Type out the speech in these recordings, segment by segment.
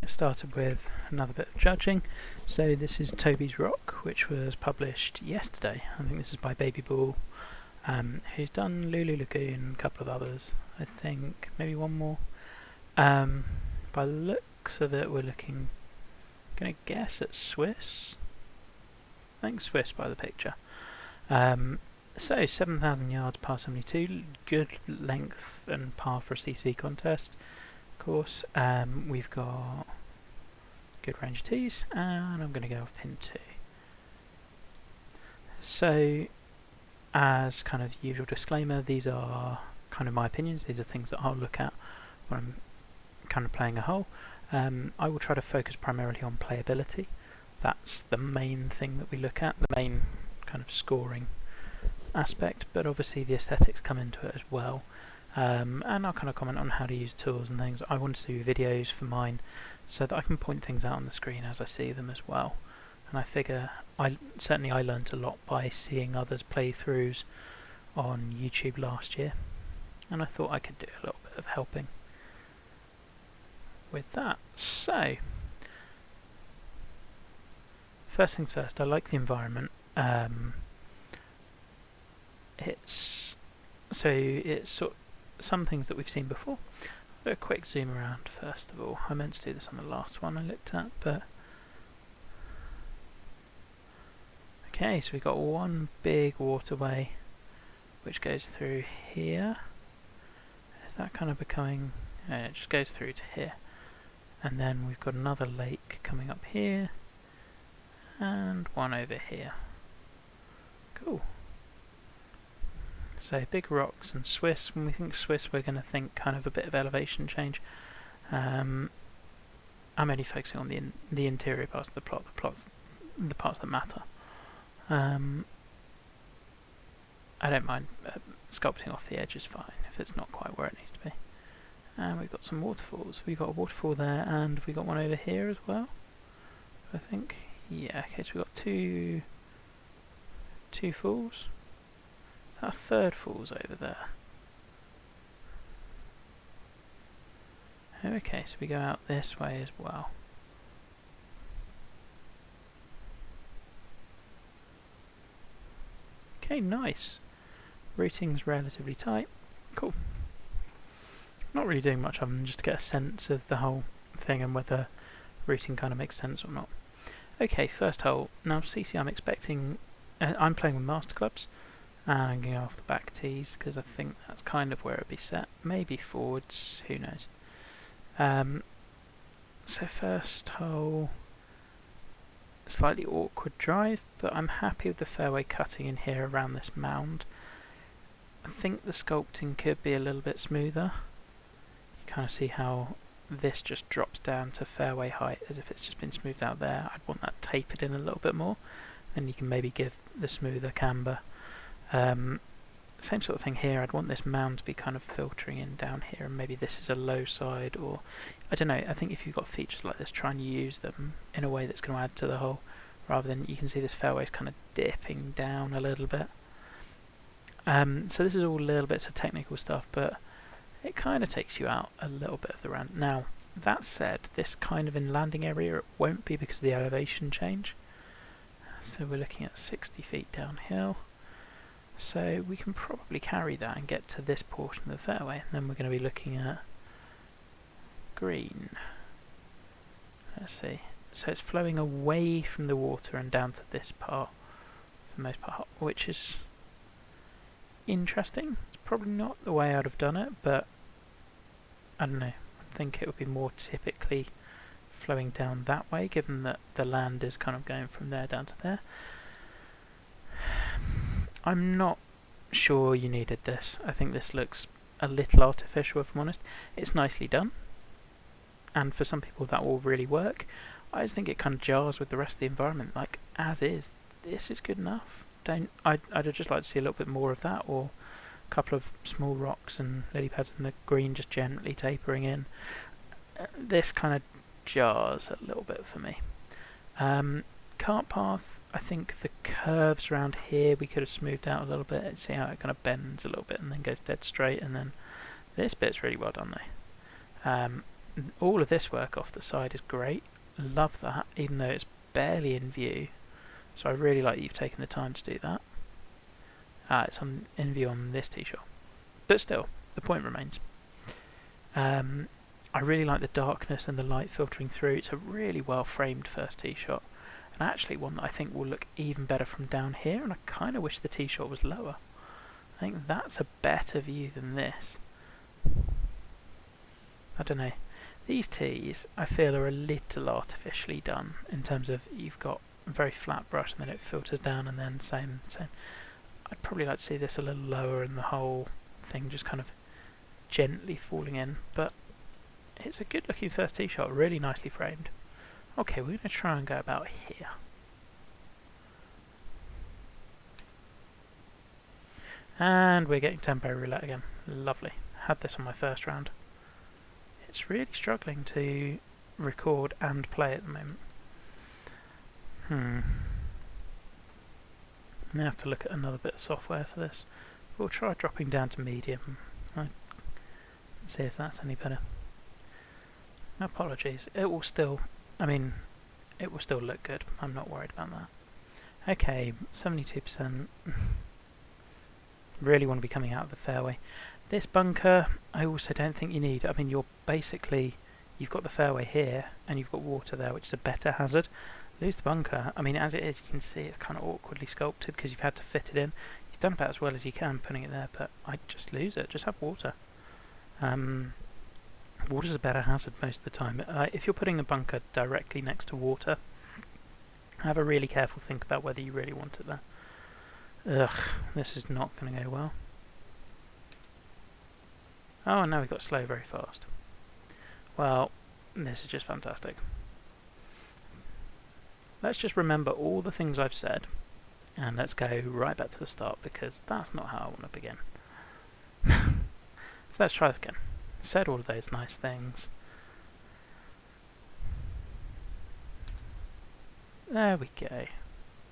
started with another bit of judging. So this is Toby's Rock, which was published yesterday. I think this is by Baby Ball, who's done Lulu Lagoon, a couple of others, I think, maybe one more. By the looks of it, we're looking, gonna guess at Swiss. I think Swiss by the picture. So 7,000 yards par 72, good length and par for a CC contest. Of course, we've got good range of tees, and I'm going to go off pin 2. So, as kind of usual disclaimer, these are kind of my opinions. These are things that I'll look at when I'm kind of playing a hole. I will try to focus primarily on playability. That's the main thing that we look at, the main kind of scoring aspect, but obviously the aesthetics come into it as well. And I'll kind of comment on how to use tools and things. I want to do videos for mine so that I can point things out on the screen as I see them as well. And I figure, I learned a lot by seeing others playthroughs on YouTube last year, and I thought I could do a little bit of helping with that. So, first things first, I like the environment. It's sort of some things that we've seen before. I'll do a quick zoom around first of all. I meant to do this on the last one I looked at, but okay, so we've got one big waterway which goes through here. Is that kind of becoming... it just goes through to here. And then we've got another lake coming up here, and one over here. Cool. So big rocks and Swiss. When we think Swiss, we're going to think kind of a bit of elevation change. I'm only focusing on the interior parts of the plot, the parts that matter. I don't mind sculpting off the edge is fine if it's not quite where it needs to be. And we've got some waterfalls. We've got a waterfall there, and we got one over here as well, I think. Yeah. Okay. So we've got two falls. Our third fall's over there. Okay, so we go out this way as well. Okay, nice. Routing's relatively tight. Cool. Not really doing much other than just to get a sense of the whole thing and whether routing kind of makes sense or not. Okay, first hole. Now CC, I'm expecting... I'm playing with master clubs. And I'm going to go off the back tees because I think that's kind of where it'd be set. Maybe forwards, who knows. So first hole, slightly awkward drive, but I'm happy with the fairway cutting in here around this mound. I think the sculpting could be a little bit smoother. You kind of see how this just drops down to fairway height as if it's just been smoothed out there. I'd want that tapered in a little bit more. Then you can maybe give the smoother camber. Same sort of thing here. I'd want this mound to be kind of filtering in down here, and maybe this is a low side, or I don't know. I think if you've got features like this, try and use them in a way that's going to add to the hole, rather than you can see this fairway is kind of dipping down a little bit. So this is all little bits of technical stuff, but it kind of takes you out a little bit of the round. Now that said, this kind of in landing area it won't be because of the elevation change. So we're looking at 60 feet downhill. So we can probably carry that and get to this portion of the fairway, and then we're going to be looking at green. Let's see. So it's flowing away from the water and down to this part, for the most part, which is interesting. It's probably not the way I'd have done it, but I don't know. I think it would be more typically flowing down that way, given that the land is kind of going from there down to there. I'm not sure you needed this. I think this looks a little artificial, if I'm honest. It's nicely done, and for some people that will really work. I just think it kind of jars with the rest of the environment. Like, as is, this is good enough. I'd just like to see a little bit more of that, or a couple of small rocks and lily pads and the green just gently tapering in. This kind of jars a little bit for me. Cart path, I think the curves around here we could have smoothed out a little bit. See how it kind of bends a little bit and then goes dead straight, and then this bit's really well done though. All of this work off the side is great. Love that, even though it's barely in view. So I really like that you've taken the time to do that. It's in view on this tee shot. But still, the point remains. I really like the darkness and the light filtering through. It's a really well framed first tee shot. And actually one that I think will look even better from down here, and I kind of wish the tee shot was lower. I think that's a better view than this. I don't know. These tees I feel are a little artificially done in terms of you've got a very flat brush and then it filters down and then same. I'd probably like to see this a little lower and the whole thing just kind of gently falling in, but it's a good looking first tee shot, really nicely framed. Okay, we're going to try and go about here. And we're getting tempo roulette again. Lovely. Had this on my first round. It's really struggling to record and play at the moment. I'm going to have to look at another bit of software for this. We'll try dropping down to medium. See if that's any better. Apologies. It will still look good. I'm not worried about that. Okay, 72%. Really want to be coming out of the fairway. This bunker, I also don't think you need. I mean, you've got the fairway here, and you've got water there, which is a better hazard. Lose the bunker. I mean, as it is, you can see it's kind of awkwardly sculpted because you've had to fit it in. You've done about as well as you can putting it there, but I'd just lose it. Just have water. Water's a better hazard most of the time. If you're putting a bunker directly next to water, have a really careful think about whether you really want it there. Ugh, this is not going to go well. Oh, and now we've got slow very fast. Well, this is just fantastic. Let's just remember all the things I've said, and let's go right back to the start, because that's not how I want to begin. So let's try this again. Said all of those nice things. There we go.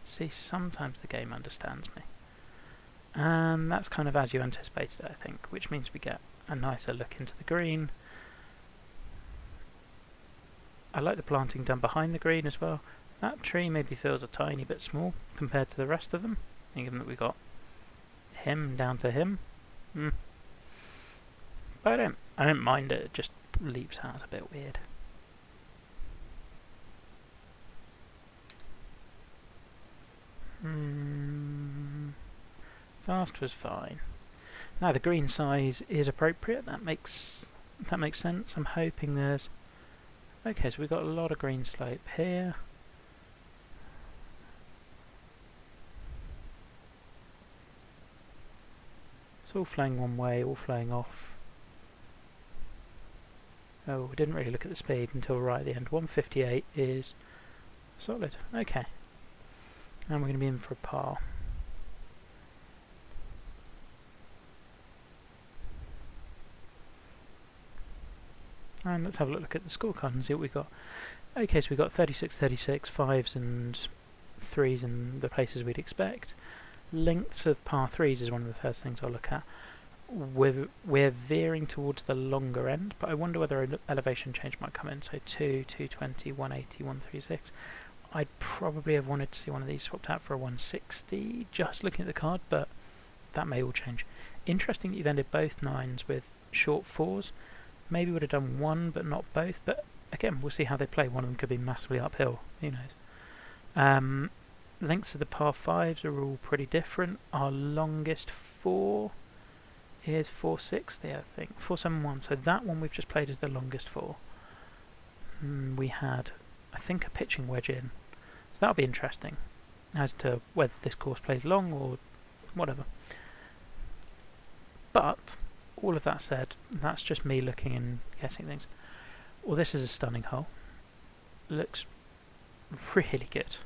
See, sometimes the game understands me. And that's kind of as you anticipated, I think, which means we get a nicer look into the green. I like the planting done behind the green as well. That tree maybe feels a tiny bit small compared to the rest of them, given that we got him down to him. But I don't mind it, it just leaps out a bit weird. Fast was fine. Now the green size is appropriate. That makes sense. I'm hoping there's... Okay, so we've got a lot of green slope here. It's all flowing one way, all flowing off. Oh, we didn't really look at the speed until right at the end. 158 is solid. Okay. And we're going to be in for a par. And let's have a look at the scorecard and see what we got. Okay, so we got 36, 36, 5s and 3s in the places we'd expect. Lengths of par 3s is one of the first things I'll look at. We're veering towards the longer end, but I wonder whether an elevation change might come in. So 2, 220, 180, 136. I'd probably have wanted to see one of these swapped out for a 160, just looking at the card, but that may all change. Interesting that you've ended both 9s with short 4s. Maybe would have done one, but not both. But again, we'll see how they play. One of them could be massively uphill. Who knows? Lengths of the par 5s are all pretty different. Our longest 4 is 460, I think. 471. So that one we've just played is the longest 4. We had, I think, a pitching wedge in. So that'll be interesting as to whether this course plays long or whatever. But all of that said, that's just me looking and guessing things. Well, this is a stunning hole. Looks really good.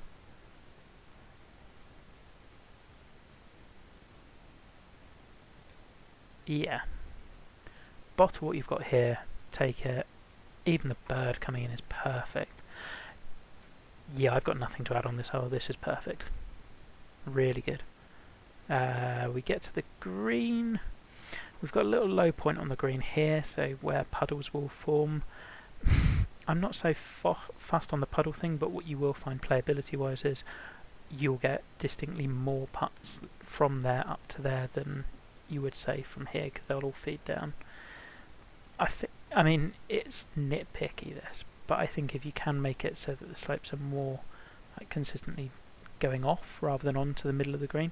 Yeah. Bottle what you've got here, take it. Even the bird coming in is perfect. Yeah, I've got nothing to add on this hole. This is perfect. Really good. We get to the green. We've got a little low point on the green here, so where puddles will form. I'm not so fast on the puddle thing, but what you will find playability wise is you'll get distinctly more putts from there up to there than you would say from here, because they'll all feed down. I mean, it's nitpicky this, but I think if you can make it so that the slopes are more like consistently going off rather than onto the middle of the green,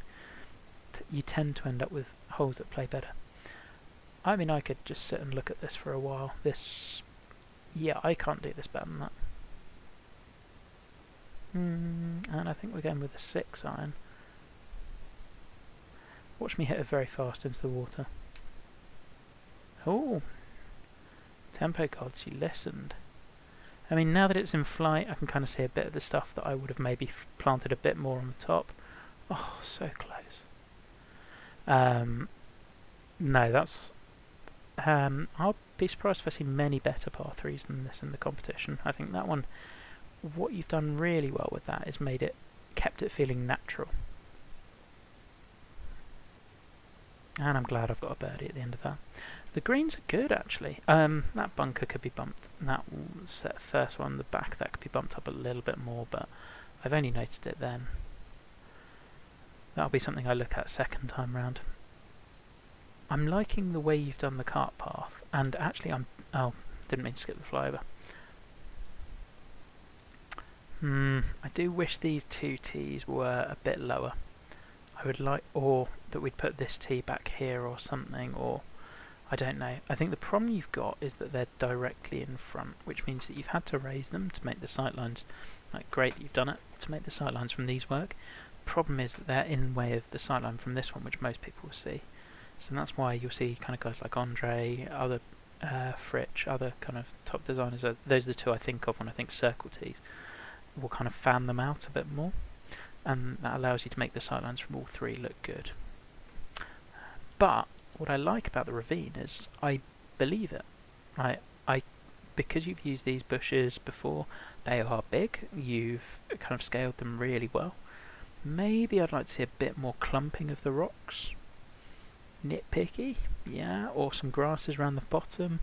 you tend to end up with holes that play better. I mean, I could just sit and look at this for a while. Yeah, I can't do this better than that. And I think we're going with a 6 iron. Watch me hit it very fast into the water. Oh, tempo gods, you listened. I mean, now that it's in flight, I can kind of see a bit of the stuff that I would have maybe planted a bit more on the top. Oh, so close. No, that's... I'll be surprised if I see many better par 3s than this in the competition. I think that one, what you've done really well with that is kept it feeling natural. And I'm glad I've got a birdie at the end of that. The greens are good, actually. That bunker could be bumped. That first one, the back, that could be bumped up a little bit more, but I've only noticed it then. That'll be something I look at second time round. I'm liking the way you've done the cart path, and actually oh, didn't mean to skip the flyover. I do wish these 2 tees were a bit lower. I would like, or that we'd put this tee back here or something, or I don't know. I think the problem you've got is that they're directly in front, which means that you've had to raise them to make the sightlines, like great that you've done it, to make the sightlines from these work. Problem is that they're in way of the sightline from this one, which most people will see. So that's why you'll see kind of guys like Andre, other Fritsch, other kind of top designers, those are the 2 I think of when I think circle tees, will kind of fan them out a bit more, and that allows you to make the sightlines from all 3 look good. But what I like about the ravine is I believe it. Because you've used these bushes before, they are big, you've kind of scaled them really well. Maybe I'd like to see a bit more clumping of the rocks. Nitpicky, yeah, or some grasses around the bottom,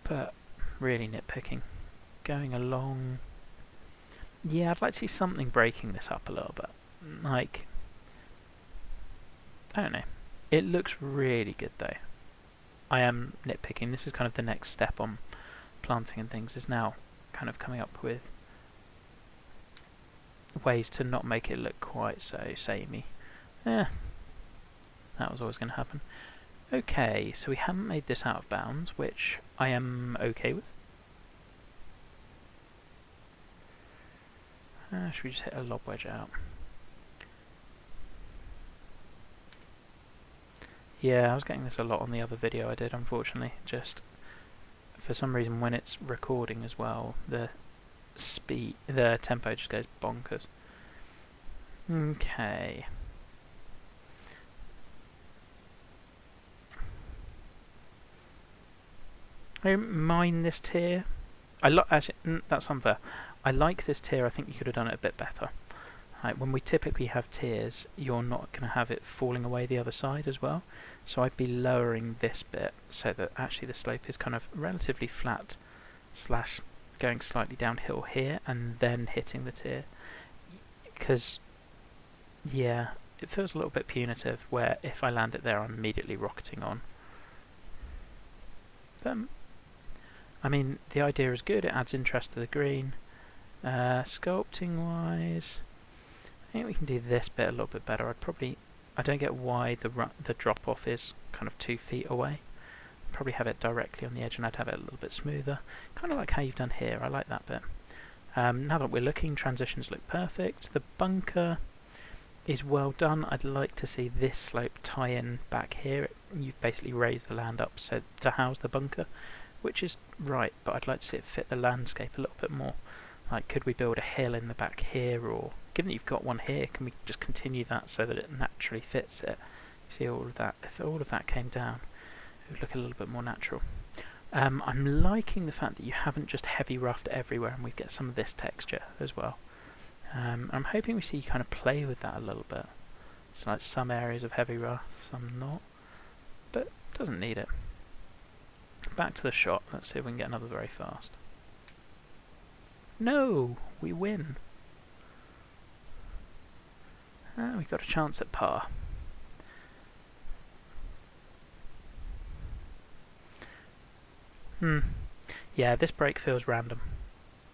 but really nitpicking. Going along, yeah, I'd like to see something breaking this up a little bit. Like, I don't know. It looks really good though. I am nitpicking. This is kind of the next step on planting and things, is now kind of coming up with ways to not make it look quite so samey. That was always going to happen. Okay, so we haven't made this out of bounds, which I am okay with. Should we just hit a lob wedge out? Yeah, I was getting this a lot on the other video I did, unfortunately. Just, for some reason, when it's recording as well, the tempo just goes bonkers. Okay. I don't mind this tier. Actually, that's unfair. I like this tier. I think you could have done it a bit better. When we typically have tiers, you're not going to have it falling away the other side as well. So I'd be lowering this bit so that actually the slope is kind of relatively flat / going slightly downhill here and then hitting the tier. Because, yeah, it feels a little bit punitive where if I land it there I'm immediately rocketing on. But, I mean, the idea is good, it adds interest to the green. Sculpting wise, I think we can do this bit a little bit better. I don't get why the drop off is kind of 2 feet away. Probably have it directly on the edge and I'd have it a little bit smoother. Kind of like how you've done here, I like that bit. Now that we're looking, transitions look perfect. The bunker is well done. I'd like to see this slope tie in back here. You've basically raised the land up so to house the bunker, which is right, but I'd like to see it fit the landscape a little bit more. Like, could we build a hill in the back here, or given that you've got one here, can we just continue that so that it naturally fits it? See all of that, if all of that came down, it would look a little bit more natural. I'm liking the fact that you haven't just heavy roughed everywhere and we get some of this texture as well. I'm hoping we see you kind of play with that a little bit. So like some areas of heavy rough, some not, but doesn't need it. Back to the shot, let's see if we can get another very fast. No, we win. We got a chance at par. Yeah, this break feels random.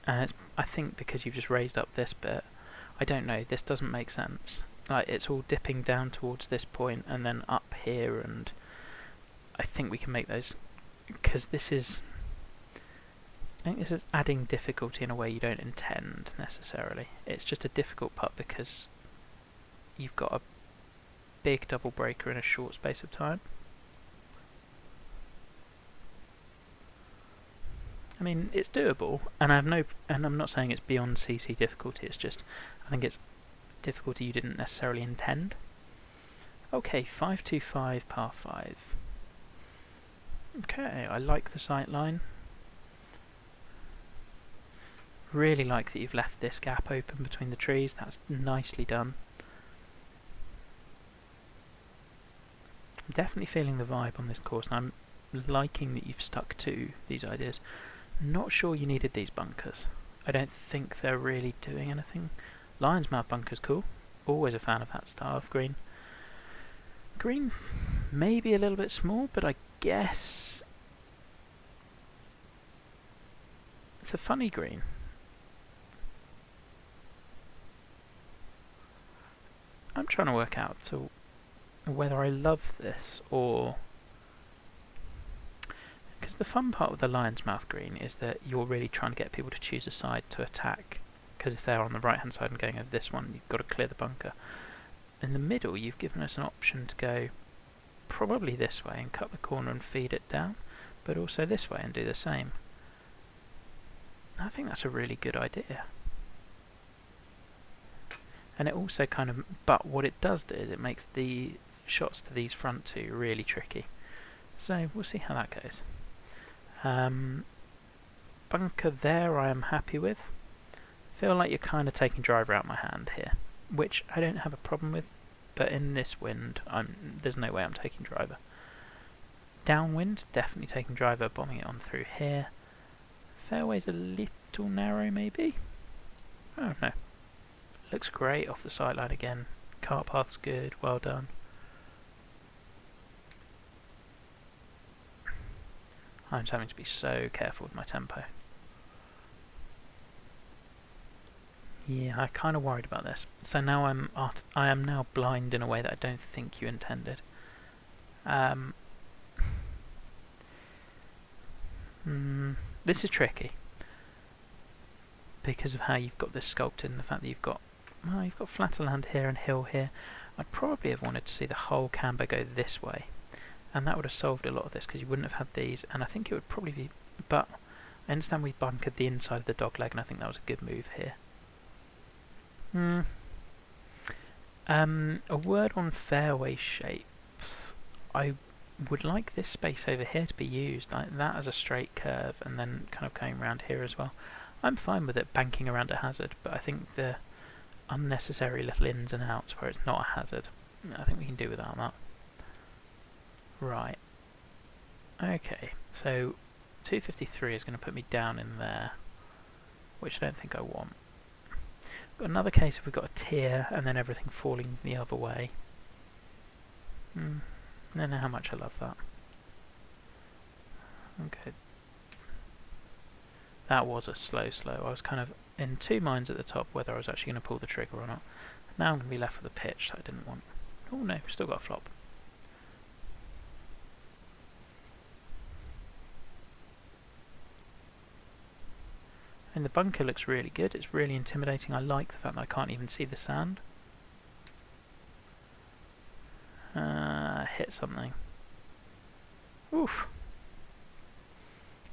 And it's, I think because you've just raised up this bit, I don't know, this doesn't make sense. Like, it's all dipping down towards this point and then up here, and I think we can make those, because this is, I think this is adding difficulty in a way you don't intend necessarily. It's just a difficult putt because you've got a big double breaker in a short space of time. I mean, it's doable, and I'm not saying it's beyond CC difficulty. It's just, I think it's difficulty you didn't necessarily intend. Okay, 525 par 5. Okay, I like the sight line. Really like that you've left this gap open between the trees. That's nicely done. I'm definitely feeling the vibe on this course, and I'm liking that you've stuck to these ideas. Not sure you needed these bunkers. I don't think they're really doing anything. Lion's Mouth bunker's cool. Always a fan of that style of green. Green may be a little bit small, but I guess it's a funny green. I'm trying to work out whether I love this or... Because the fun part with the Lion's Mouth green is that you're really trying to get people to choose a side to attack. Because if they're on the right hand side and going over this one, you've got to clear the bunker. In the middle, you've given us an option to go probably this way and cut the corner and feed it down, but also this way and do the same. I think that's a really good idea. And it also kind of, but what it does do is it makes the shots to these front two really tricky. So we'll see how that goes. Bunker there I am happy with. Feel like you're kind of taking driver out my hand here, which I don't have a problem with, but in this wind there's no way I'm taking driver. Downwind, definitely taking driver, bombing it on through here. Fairway's a little narrow maybe? Oh no. Looks great off the sightline again. Cart path's good, well done. I'm just having to be so careful with my tempo. Yeah, I kind of worried about this. So now I am now blind in a way that I don't think you intended. This is tricky because of how you've got this sculpted and the fact that you've got flatter land here and hill here. I'd probably have wanted to see the whole camber go this way, and that would have solved a lot of this because you wouldn't have had these, and I think it would probably be, but I understand we bunkered the inside of the dog leg and I think that was a good move here. A word on fairway shapes. I would like this space over here to be used, like that as a straight curve and then kind of going around here as well. I'm fine with it banking around a hazard, but I think the unnecessary little ins and outs where it's not a hazard, I think we can do without that. Right. Okay, so 253 is going to put me down in there, which I don't think I want. Got another case if we've got a tier and then everything falling the other way. I don't know how much I love that. Okay. That was a slow. I was kind of in two minds at the top whether I was actually going to pull the trigger or not. Now I'm going to be left with a pitch that I didn't want. Oh no, we've still got a flop. And the bunker looks really good, it's really intimidating. I like the fact that I can't even see the sand. Hit something. Oof.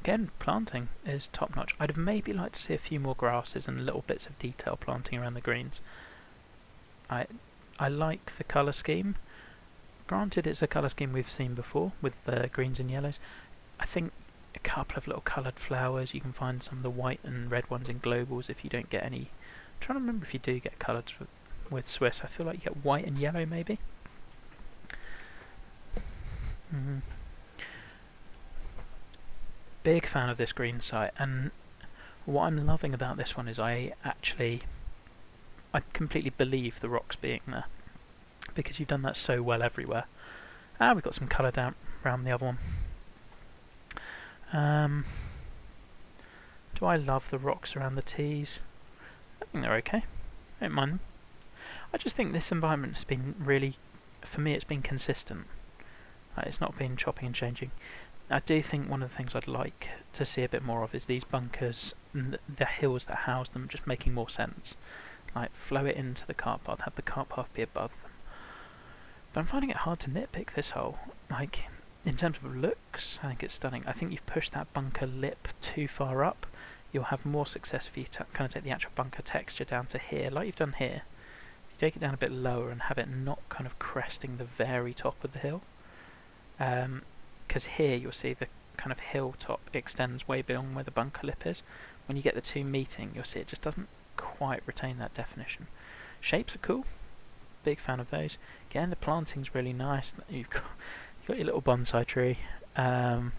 Again, planting is top notch. I'd have maybe liked to see a few more grasses and little bits of detail planting around the greens. I like the colour scheme. Granted, it's a colour scheme we've seen before with the greens and yellows. I think a couple of little coloured flowers. You can find some of the white and red ones in globals if you don't get any. I'm trying to remember if you do get coloured with Swiss. I feel like you get white and yellow maybe. Big fan of this green site, and What I'm loving about this one is I completely believe the rocks being there, because you've done that so well everywhere. We've got some colour down around the other one. Do I love the rocks around the tees? I think they're okay. I don't mind them. I just think this environment has been really, for me, it's been consistent. It's not been chopping and changing. I do think one of the things I'd like to see a bit more of is these bunkers, and the hills that house them, just making more sense. Like, flow it into the car path, have the car path be above them. But I'm finding it hard to nitpick this hole. Like, in terms of looks, I think it's stunning. I think you've pushed that bunker lip too far up. You'll have more success if you kind of take the actual bunker texture down to here, like you've done here. If you take it down a bit lower and have it not kind of cresting the very top of the hill. Because here you'll see the kind of hilltop extends way beyond where the bunker lip is. When you get the two meeting, you'll see it just doesn't quite retain that definition. Shapes are cool. Big fan of those. Again, the planting's really nice. You've got your little bonsai tree. I'm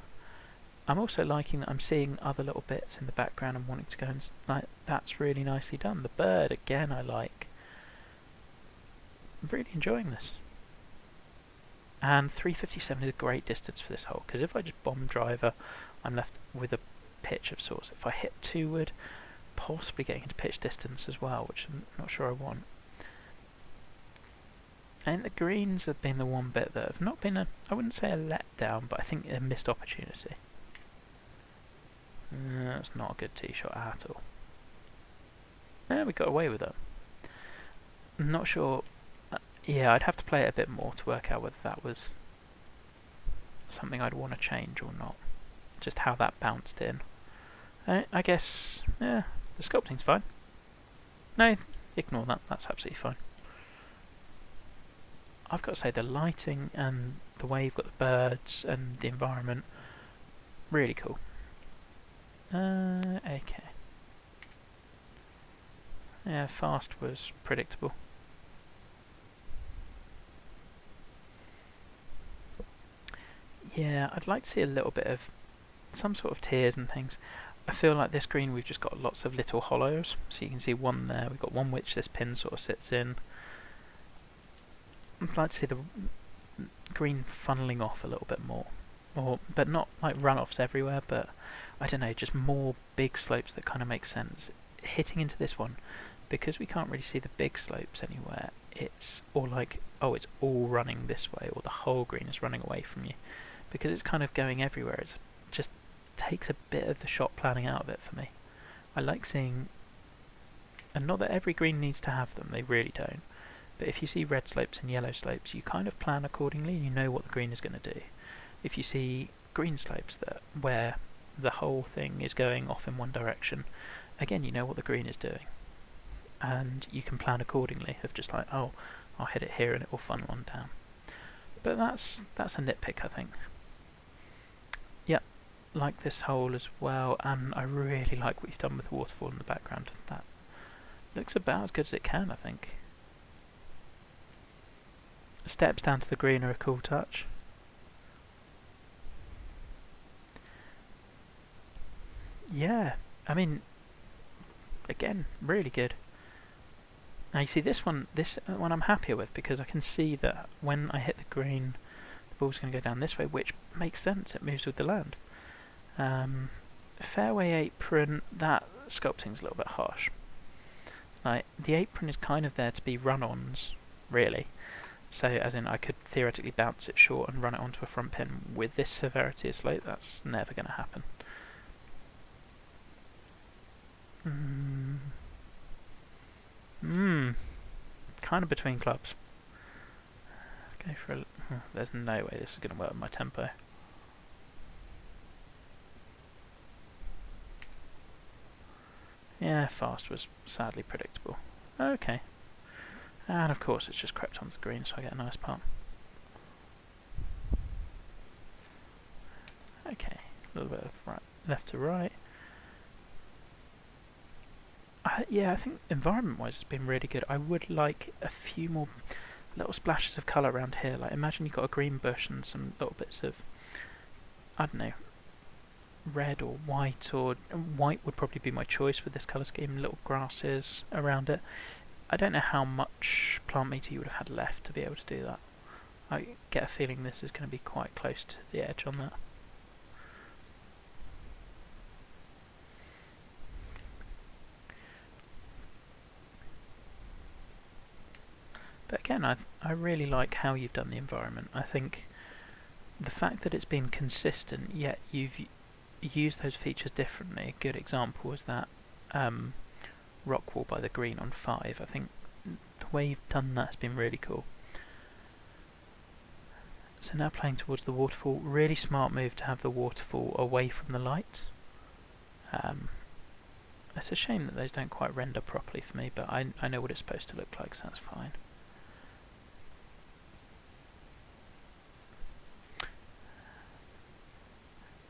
also liking that I'm seeing other little bits in the background and wanting to go and like, that's really nicely done. The bird, again, I like. I'm really enjoying this. And 357 is a great distance for this hole, because if I just bomb driver, I'm left with a pitch of sorts. If I hit 2 wood, possibly getting into pitch distance as well, which I'm not sure I want. I think the greens have been the one bit that have not been I wouldn't say a letdown, but I think a missed opportunity. That's not a good tee shot at all. Yeah, we got away with it. I'm not sure. Yeah, I'd have to play it a bit more to work out whether that was something I'd want to change or not. Just how that bounced in. I guess, yeah, the sculpting's fine. No, ignore that, that's absolutely fine. I've got to say, the lighting and the way you've got the birds and the environment, really cool. Okay. Yeah, fast was predictable. Yeah, I'd like to see a little bit of some sort of tiers and things. I feel like this green we've just got lots of little hollows, so you can see one there, we've got one which this pin sort of sits in. I'd like to see the green funneling off a little bit more, but not like runoffs everywhere, but I don't know, just more big slopes that kind of make sense. Hitting into this one, because we can't really see the big slopes anywhere, it's all like, oh, it's all running this way, or the whole green is running away from you. Because it's kind of going everywhere, it just takes a bit of the shot planning out of it for me. I like seeing, and not that every green needs to have them, they really don't, but if you see red slopes and yellow slopes, you kind of plan accordingly and you know what the green is going to do. If you see green slopes where the whole thing is going off in one direction, again, you know what the green is doing. And you can plan accordingly of just like, oh, I'll hit it here and it will funnel on down. But that's a nitpick, I think. Yep, like this hole as well, and I really like what you've done with the waterfall in the background. That looks about as good as it can, I think. Steps down to the green are a cool touch. Yeah, I mean, again, really good. Now you see this one I'm happier with, because I can see that when I hit the green, the ball's going to go down this way, which makes sense, it moves with the land. Fairway apron, that sculpting's a little bit harsh. Like, the apron is kind of there to be run-ons, really. So, as in, I could theoretically bounce it short and run it onto a front pin. With this severity of slope, that's never going to happen. Kind of between clubs. Let's go for a... there's no way this is going to work with my tempo. Yeah, fast was sadly predictable. Okay. And of course it's just crept onto the green, so I get a nice putt. Okay, a little bit of left to right. Yeah, I think environment-wise it's been really good. I would like a few more little splashes of colour around here. Like, imagine you've got a green bush and some little bits of, I don't know, red or white, or white would probably be my choice with this colour scheme, little grasses around it. I don't know how much plant meter you would have had left to be able to do that. I get a feeling this is going to be quite close to the edge on that. But again, I really like how you've done the environment. I think the fact that it's been consistent, yet you've used those features differently. A good example was that rock wall by the green on 5. I think the way you've done that has been really cool. So now playing towards the waterfall, really smart move to have the waterfall away from the light. It's a shame that those don't quite render properly for me, but I know what it's supposed to look like, so that's fine.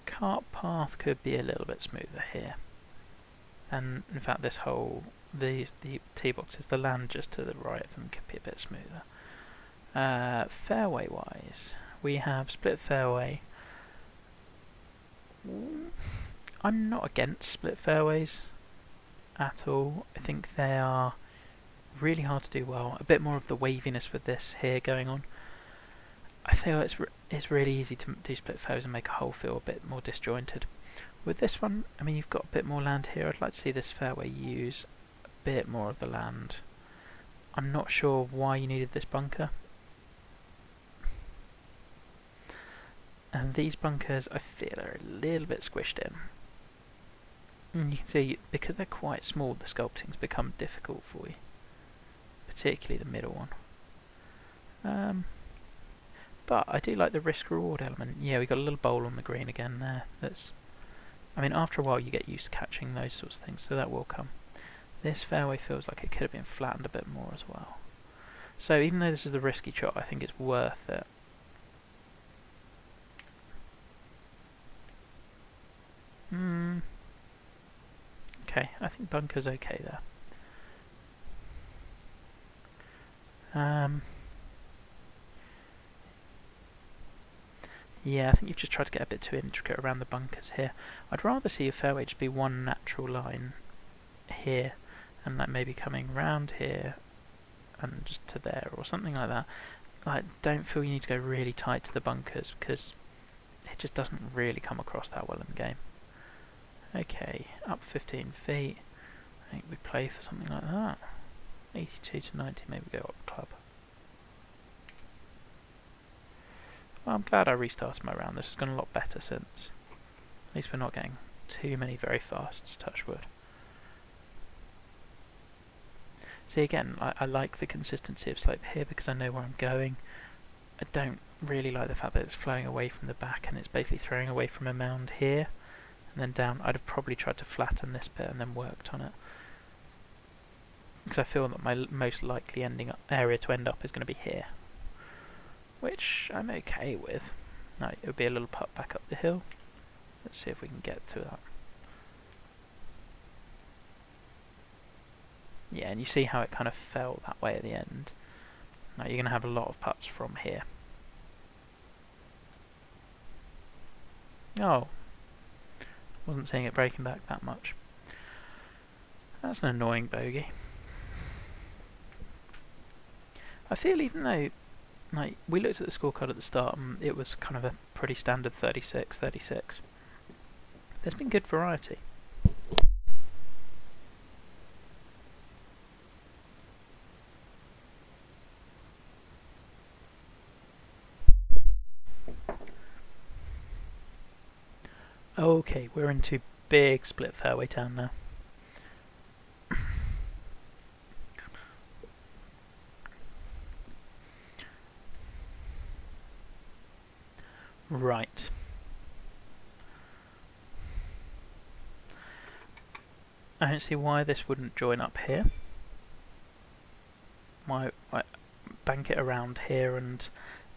Cart path could be a little bit smoother here, and in fact this whole, the tee boxes, the land just to the right of them could be a bit smoother. Fairway wise, we have split fairway. I'm not against split fairways at all. I think they are really hard to do well. A bit more of the waviness with this here going on. I feel it's really easy to do split fairways and make a hole feel a bit more disjointed. With this one, I mean, you've got a bit more land here. I'd like to see this fairway use a bit more of the land. I'm not sure why you needed this bunker. And these bunkers, I feel, are a little bit squished in. And you can see, because they're quite small, the sculpting's become difficult for you. Particularly the middle one. But I do like the risk-reward element. Yeah, we got a little bowl on the green again there. I mean, after a while you get used to catching those sorts of things, so that will come. This fairway feels like it could have been flattened a bit more as well. So even though this is the risky shot, I think it's worth it. Okay, I think bunker's okay there. Yeah, I think you've just tried to get a bit too intricate around the bunkers here. I'd rather see your fairway just be one natural line here, and like maybe coming round here and just to there or something like that. I don't feel you need to go really tight to the bunkers because it just doesn't really come across that well in the game. Okay, up 15 feet. I think we play for something like that. 82 to 90, maybe go up club. Well, I'm glad I restarted my round. This has gone a lot better since. At least we're not getting too many very fasts, touch wood. See, again, I like the consistency of slope here because I know where I'm going. I don't really like the fact that it's flowing away from the back and it's basically throwing away from a mound here and then down. I'd have probably tried to flatten this bit and then worked on it. Because I feel that my most likely area to end up is going to be here. Which I'm okay with. Now it would be a little putt back up the hill. Let's see if we can get to that. Yeah, and you see how it kind of fell that way at the end. Now you're going to have a lot of putts from here. Oh, wasn't seeing it breaking back that much. That's an annoying bogey. I feel even though like we looked at the scorecard at the start and it was kind of a pretty standard 36-36. There's been good variety. Okay, we're into big split fairway town now. Right. I don't see why this wouldn't join up here. Why bank it around here, and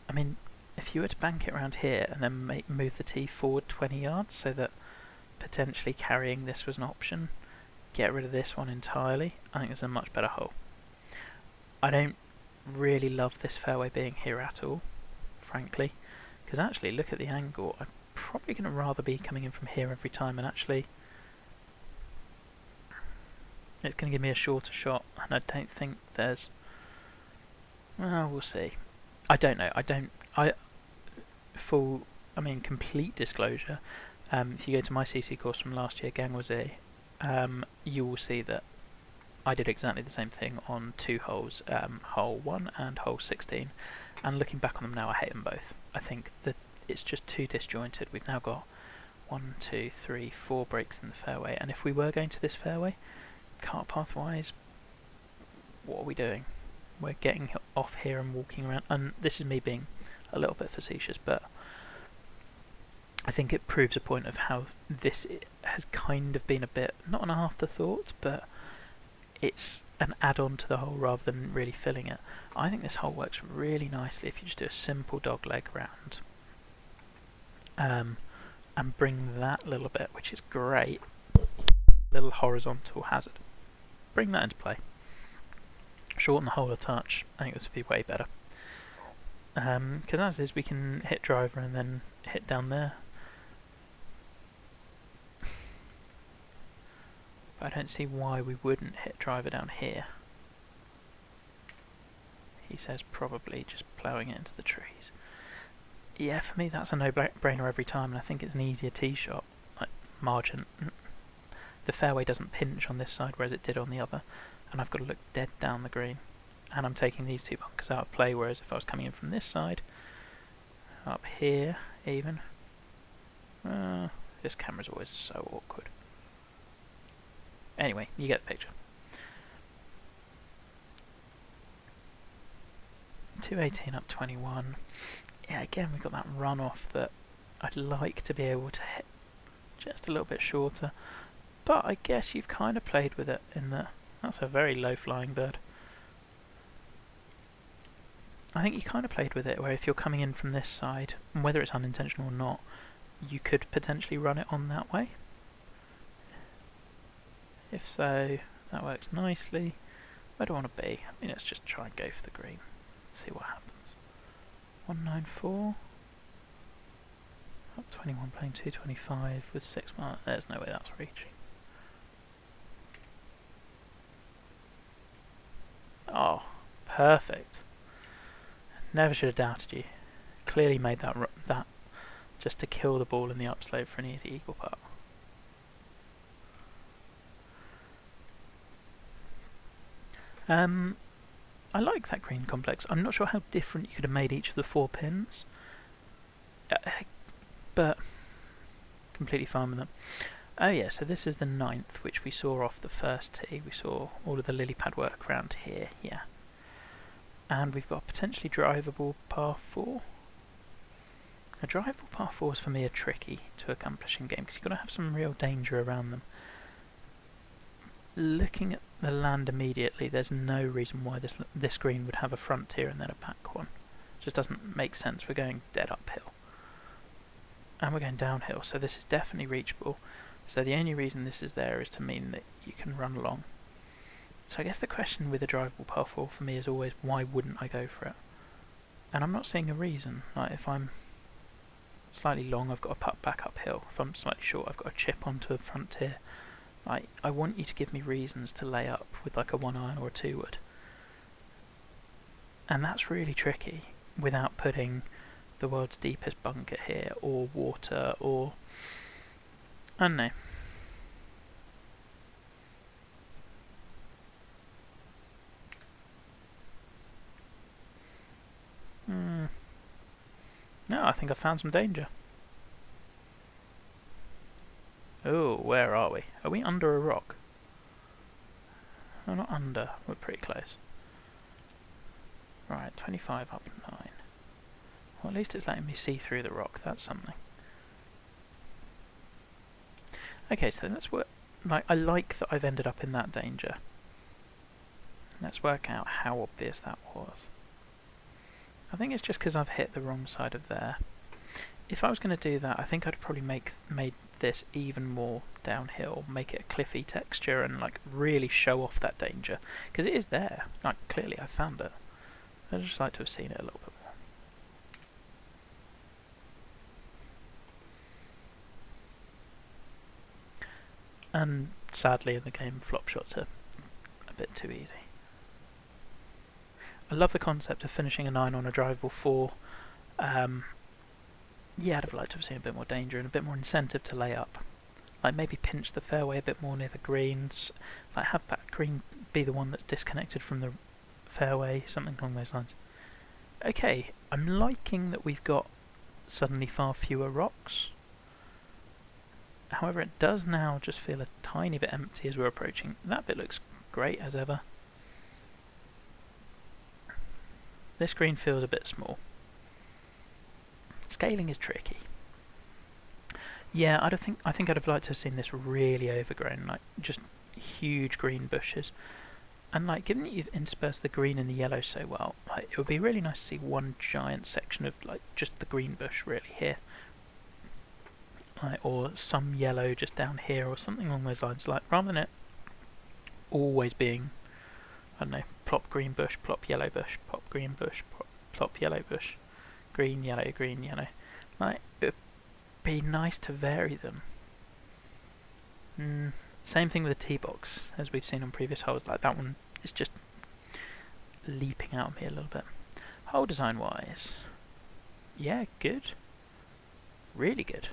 I mean, if you were to bank it around here and then move the tee forward 20 yards so that potentially carrying this was an option, get rid of this one entirely, I think it's a much better hole. I don't really love this fairway being here at all, frankly, because actually look at the angle. I'm probably going to rather be coming in from here every time, and actually it's going to give me a shorter shot, and I don't think there's... Well, we'll see. I don't know. Complete disclosure, if you go to my CC course from last year, Gang was A, you will see that I did exactly the same thing on 2 holes, hole 1 and hole 16, and looking back on them now, I hate them both. I think that it's just too disjointed. We've now got 1, 2, 3, 4 breaks in the fairway, and if we were going to this fairway, cart path wise, what are we doing? We're getting off here and walking around, and this is me being a little bit facetious, but I think it proves a point of how this has kind of been a bit, not an afterthought, but it's an add-on to the hole rather than really filling it. I think this hole works really nicely if you just do a simple dog leg round, and bring that little bit, which is great, little horizontal hazard, bring that into play. Shorten the hole a touch, I think this would be way better. Because as is, we can hit driver and then hit down there. But I don't see why we wouldn't hit driver down here. He says probably just ploughing it into the trees. Yeah, for me that's a no-brainer every time, and I think it's an easier tee shot. Like, margin. The fairway doesn't pinch on this side, whereas it did on the other, and I've got to look dead down the green. And I'm taking these 2 bunkers out of play, whereas if I was coming in from this side, up here even, this camera's always so awkward. Anyway, you get the picture. 218 up 21. Yeah, again we've got that runoff that I'd like to be able to hit just a little bit shorter, but I guess you've kind of played with it in that that's a very low flying bird. I think you kind of played with it where if you're coming in from this side, and whether it's unintentional or not, you could potentially run it on that way. If so, that works nicely. Where do I want to be? I mean, let's just try and go for the green. See what happens. 194. Up 21, playing 225 with 6 miles. There's no way that's reaching. Oh, perfect. Never should have doubted you. Clearly made that just to kill the ball in the upslope for an easy eagle putt. I like that green complex. I'm not sure how different you could have made each of the 4 pins, but completely fine with them. Oh yeah, so this is the 9th, which we saw off the first tee. We saw all of the lily pad work around here, yeah. And we've got a potentially drivable par 4. A drivable par 4s for me are tricky to accomplish in game, because you've got to have some real danger around them. Looking at the land immediately, there's no reason why this green would have a front tier and then a back one. It just doesn't make sense. We're going dead uphill. And we're going downhill, so this is definitely reachable. So the only reason this is there is to mean that you can run along. So I guess the question with a drivable par 4 for me is always, why wouldn't I go for it? And I'm not seeing a reason. Like, if I'm slightly long, I've got to putt back uphill. If I'm slightly short, I've got to chip onto a front tier. I want you to give me reasons to lay up with like a 1-iron or a 2-wood. And that's really tricky without putting the world's deepest bunker here, or water, or... I don't know. No, I think I found some danger. Oh, where are we? Are we under a rock? No, not under. We're pretty close. Right, 25 up 9. Well, at least it's letting me see through the rock. That's something. Okay, so let's work... I like that I've ended up in that danger. Let's work out how obvious that was. I think it's just because I've hit the wrong side of there. If I was going to do that, I think I'd probably made this even more downhill, make it a cliffy texture, and like really show off that danger, because it is there. Like, clearly I found it. I'd just like to have seen it a little bit And sadly in the game, flop shots are a bit too easy. I love the concept of finishing a 9 on a drivable 4. Yeah, I'd have liked to have seen a bit more danger and a bit more incentive to lay up. Like maybe pinch the fairway a bit more near the greens, like have that green be the one that's disconnected from the fairway, something along those lines. Okay, I'm liking that we've got suddenly far fewer rocks. However, it does now just feel a tiny bit empty as we're approaching. That bit looks great as ever. This green feels a bit small. Scaling is tricky. Yeah, I think I'd have liked to have seen this really overgrown, like just huge green bushes. And like, given that you've interspersed the green and the yellow so well, like, it would be really nice to see one giant section of like just the green bush really here. Like, or some yellow just down here or something along those lines. Like, rather than it always being, I don't know, plop green bush, plop yellow bush, pop green bush, plop yellow bush, green, yellow, green, yellow. Like, it would be nice to vary them. Same thing with the tee box, as we've seen on previous holes. Like, that one is just leaping out at me a little bit. Hole design wise, yeah, good. Really good.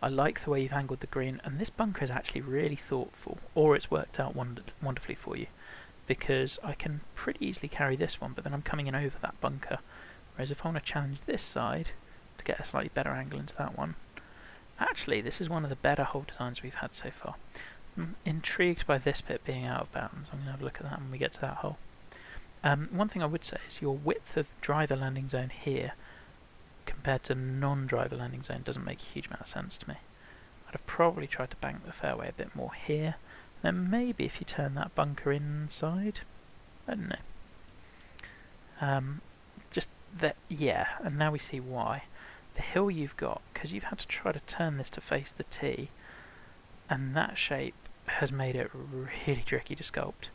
I like the way you've angled the green, and this bunker is actually really thoughtful, or it's worked out wonderfully for you, because I can pretty easily carry this one, but then I'm coming in over that bunker, whereas if I want to challenge this side to get a slightly better angle into that one, actually this is one of the better hole designs we've had so far. I'm intrigued by this bit being out of bounds. I'm going to have a look at that when we get to that hole. One thing I would say is your width of driver landing zone here compared to non-driver landing zone doesn't make a huge amount of sense to me. I'd have probably tried to bank the fairway a bit more here. Then maybe if you turn that bunker inside, I don't know. Just that, yeah, and now we see why. The hill you've got, because you've had to try to turn this to face the tee, and that shape has made it really tricky to sculpt.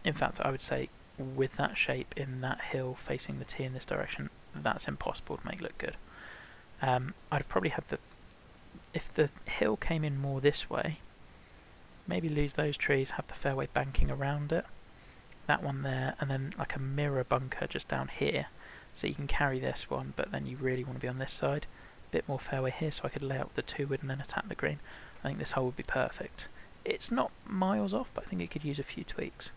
In fact, I would say with that shape in that hill facing the tee in this direction, that's impossible to make look good. I'd have probably had if the hill came in more this way, maybe lose those trees, have the fairway banking around it, that one there, and then like a mirror bunker just down here, so you can carry this one, but then you really want to be on this side. Bit more fairway here, so I could lay out the 2-wood and then attack the green. I think this hole would be perfect. It's not miles off, but I think it could use a few tweaks.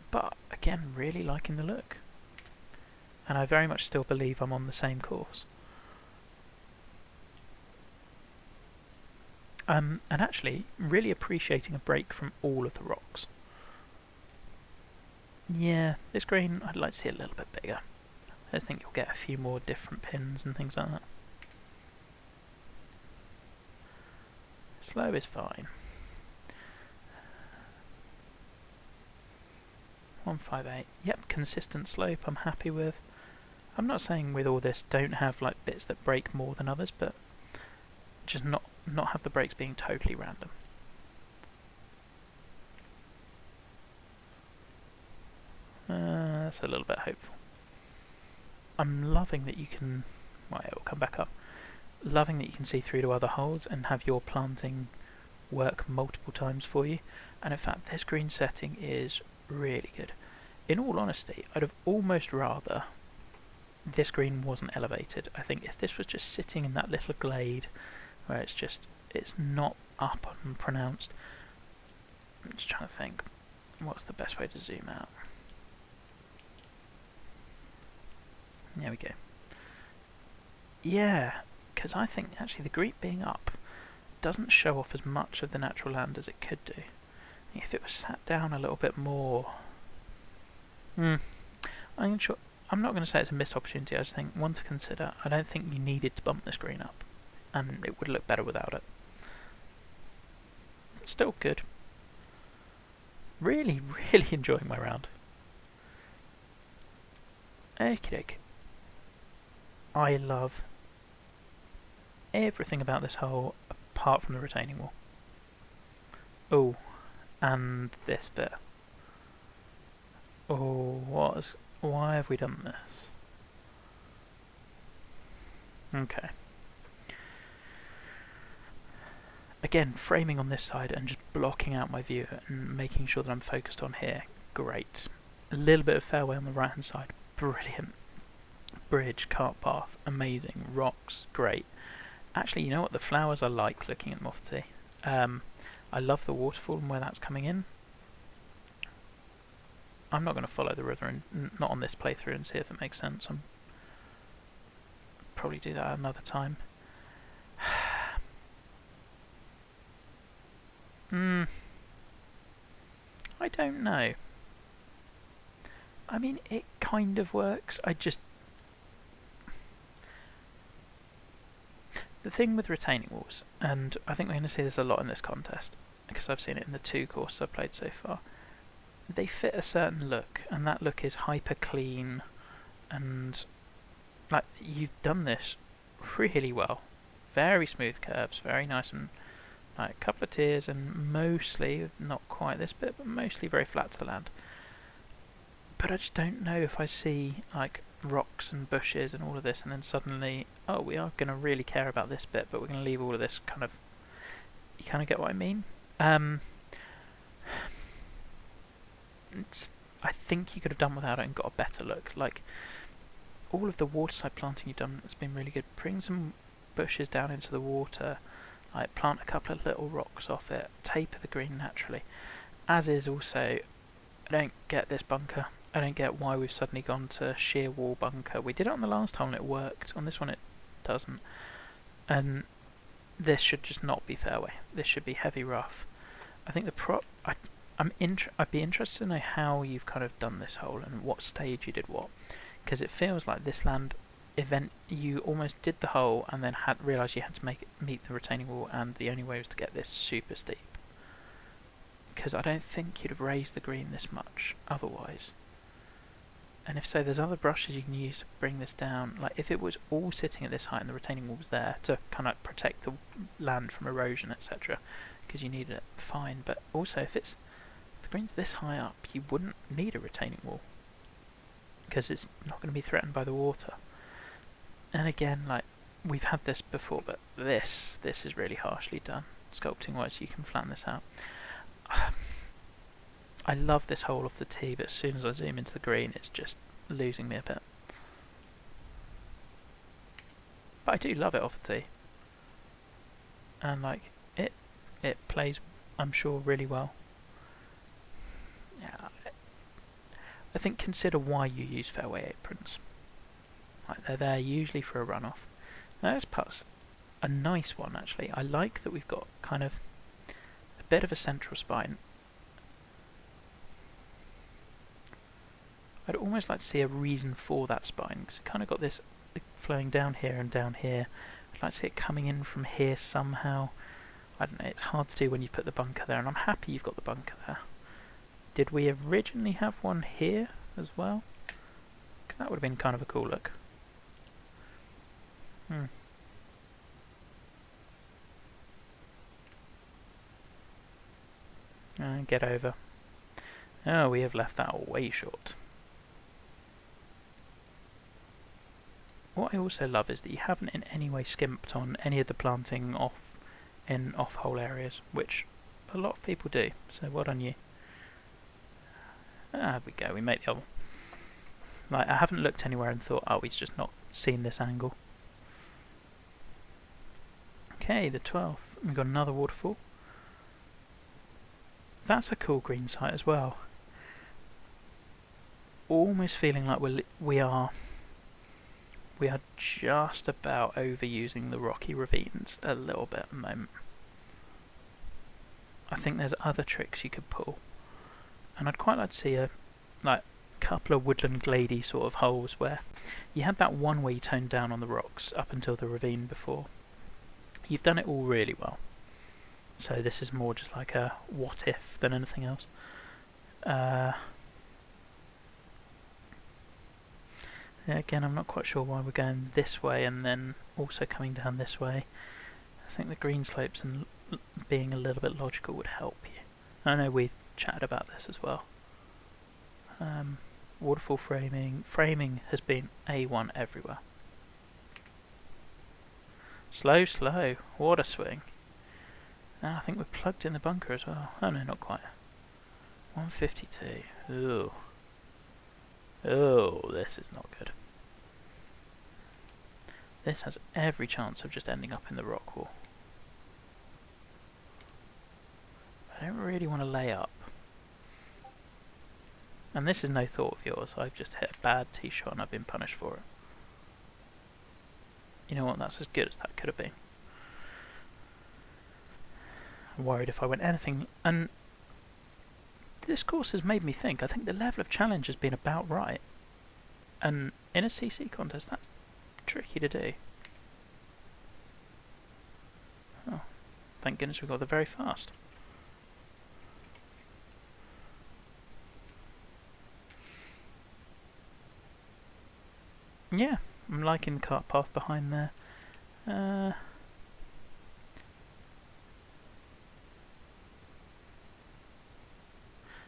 But again, really liking the look, and I very much still believe I'm on the same course. And actually, really appreciating a break from all of the rocks. Yeah, this green, I'd like to see a little bit bigger. I just think you'll get a few more different pins and things like that. Slow is fine. 158. Yep, consistent slope I'm happy with. I'm not saying with all this don't have like bits that break more than others, but just not have the breaks being totally random. That's a little bit hopeful. I'm loving that you can, well, it will come back up. Loving that you can see through to other holes and have your planting work multiple times for you. And in fact, this green setting is really good. In all honesty, I'd have almost rather this green wasn't elevated. I think if this was just sitting in that little glade where it's not up and pronounced. I'm just trying to think, what's the best way to zoom out? There we go. Yeah, because I think actually the green being up doesn't show off as much of the natural land as it could do. If it was sat down a little bit more... I'm not going to say it's a missed opportunity, I just think one to consider. I don't think you needed to bump this green up, and it would look better without it. Still good. Really, really enjoying my round. Okie doke. I love everything about this hole apart from the retaining wall. Oh, and this bit. Oh, why have we done this? Okay. again, framing on this side and just blocking out my view and making sure that I'm focused on here. Great. A little bit of fairway on the right hand side. Brilliant. Bridge, cart path, amazing. Rocks, great. Actually, you know what? The flowers I like looking at Mofty. I love the waterfall and where that's coming in. I'm not going to follow the river, and not on this playthrough, and see if it makes sense. I'm probably do that another time. I don't know. I mean, it kind of works. The thing with retaining walls, and I think we're going to see this a lot in this contest, because I've seen it in the 2 courses I've played so far, they fit a certain look, and that look is hyper clean, and like, you've done this really well. Very smooth curves, very nice, and like a couple of tiers, and mostly, not quite this bit, but mostly very flat to the land. But I just don't know if I see like rocks and bushes and all of this, and then suddenly, oh, we are going to really care about this bit, but we're going to leave all of this kind of... You kind of get what I mean? I think you could have done without it and got a better look. Like, all of the waterside planting you've done has been really good. Bring some bushes down into the water, like plant a couple of little rocks off it, taper the green naturally. As is also, I don't get this bunker. I don't get why we've suddenly gone to sheer wall bunker. We did it on the last hole and it worked. On this one it doesn't. And this should just not be fairway. This should be heavy rough. I think the I'd be interested to know how you've kind of done this hole and what stage you did what, because it feels like this land event you almost did the hole and then realised you had to meet the retaining wall, and the only way was to get this super steep. Because I don't think you'd have raised the green this much otherwise. And if so, there's other brushes you can use to bring this down. Like if it was all sitting at this height and the retaining wall was there to kind of protect the land from erosion, etc., because you needed it, fine. But also, if the green's this high up, you wouldn't need a retaining wall because it's not going to be threatened by the water. And again, like we've had this before, but this is really harshly done sculpting wise. You can flatten this out. I love this hole off the tee, but as soon as I zoom into the green, it's just losing me a bit. But I do love it off the tee, and like it plays, I'm sure, really well. Yeah, I think consider why you use fairway aprons. Like they're there usually for a runoff. Now this putt's a nice one actually. I like that we've got kind of a bit of a central spine. I'd almost like to see a reason for that spine, because it kind of got this flowing down here and down here. I'd like to see it coming in from here somehow. I don't know, it's hard to do when you put the bunker there, and I'm happy you've got the bunker there. Did we originally have one here as well? Because that would have been kind of a cool look. Get over. Oh, we have left that way short. What I also love is that you haven't in any way skimped on any of the planting in off-hole areas, which a lot of people do, so well done you. There we go, we made the other one. Like, I haven't looked anywhere and thought, oh, he's just not seen this angle. Okay, the 12th, we've got another waterfall. That's a cool green site as well. Almost feeling like we are just about overusing the rocky ravines a little bit at the moment. I think there's other tricks you could pull, and I'd quite like to see a couple of woodland glady sort of holes where you had that one where you toned down on the rocks up until the ravine before. You've done it all really well, so this is more just like a what if than anything else. Again, I'm not quite sure why we're going this way and then also coming down this way. I think the green slopes and being a little bit logical would help you. I know we've chatted about this as well. Waterfall framing has been A1 everywhere. Slow, what a swing. I think we've plugged in the bunker as well. Oh no, not quite. 152. Ooh. Oh, this is not good. This has every chance of just ending up in the rock wall. I don't really want to lay up. And this is no thought of yours. I've just hit a bad tee shot and I've been punished for it. You know what? That's as good as that could have been. I'm worried if I went anything. And this course has made me think. I think the level of challenge has been about right. And in a CC contest, that's tricky to do. Oh, thank goodness we got there very fast. Yeah, I'm liking the cart path behind there.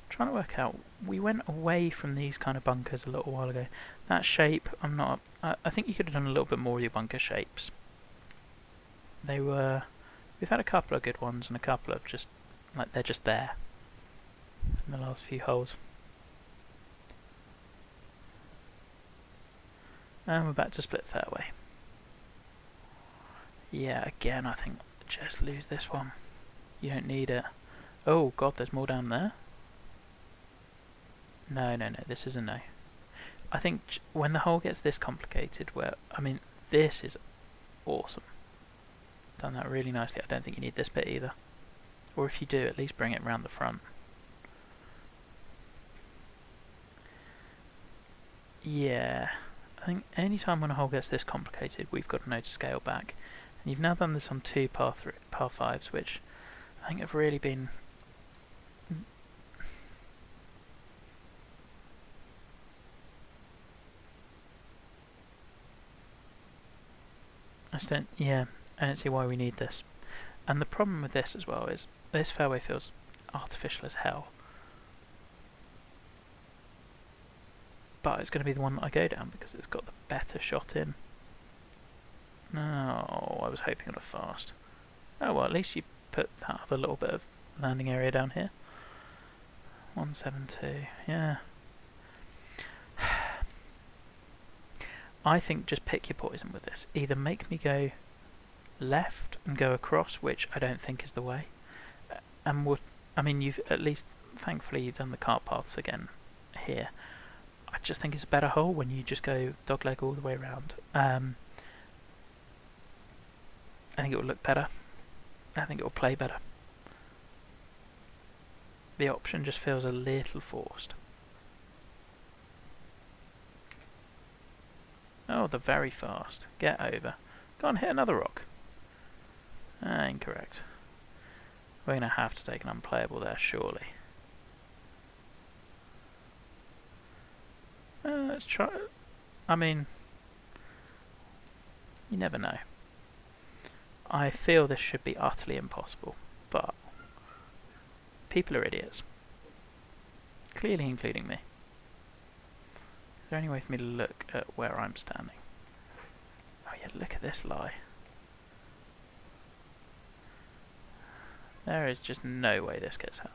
Trying to work out, we went away from these kind of bunkers a little while ago. That shape, I'm not. I think you could have done a little bit more with your bunker shapes. We've had a couple of good ones and a couple of just like they're just there in the last few holes. And we're back to split fairway. Yeah, again, I think just lose this one. You don't need it. Oh god, there's more down there. No, this is a no. I think when the hole gets this complicated, this is awesome. Done that really nicely. I don't think you need this bit either. Or if you do, at least bring it round the front. Yeah, I think any time when a hole gets this complicated, we've got to know to scale back. And you've now done this on 2 par 5s, which I think have really been... I don't see why we need this. And the problem with this as well is, this fairway feels artificial as hell. But it's going to be the one that I go down because it's got the better shot in. No, I was hoping on a fast. Oh well, at least you put that other little bit of landing area down here. 172, yeah. I think just pick your poison with this. Either make me go left and go across, which I don't think is the way. And you've at least, thankfully, you've done the cart paths again here. I just think it's a better hole when you just go dogleg all the way around. I think it will look better. I think it will play better. The option just feels a little forced. Oh, they're very fast. Get over. Go on, hit another rock. Incorrect. We're going to have to take an unplayable there, surely. Let's try. You never know. I feel this should be utterly impossible, but people are idiots. Clearly including me. Is there any way for me to look at where I'm standing? Oh yeah, look at this lie. There is just no way this gets out.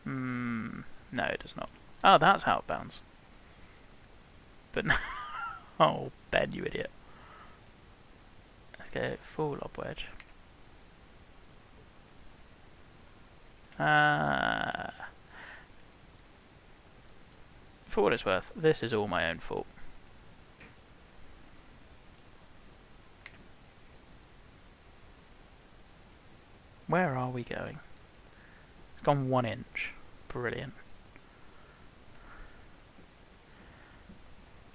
No, it does not. Oh, that's how it bounds. But no. Oh, Ben, you idiot. Let's go full lob wedge. For what it's worth, this is all my own fault. Where are we going? It's gone 1 inch. Brilliant.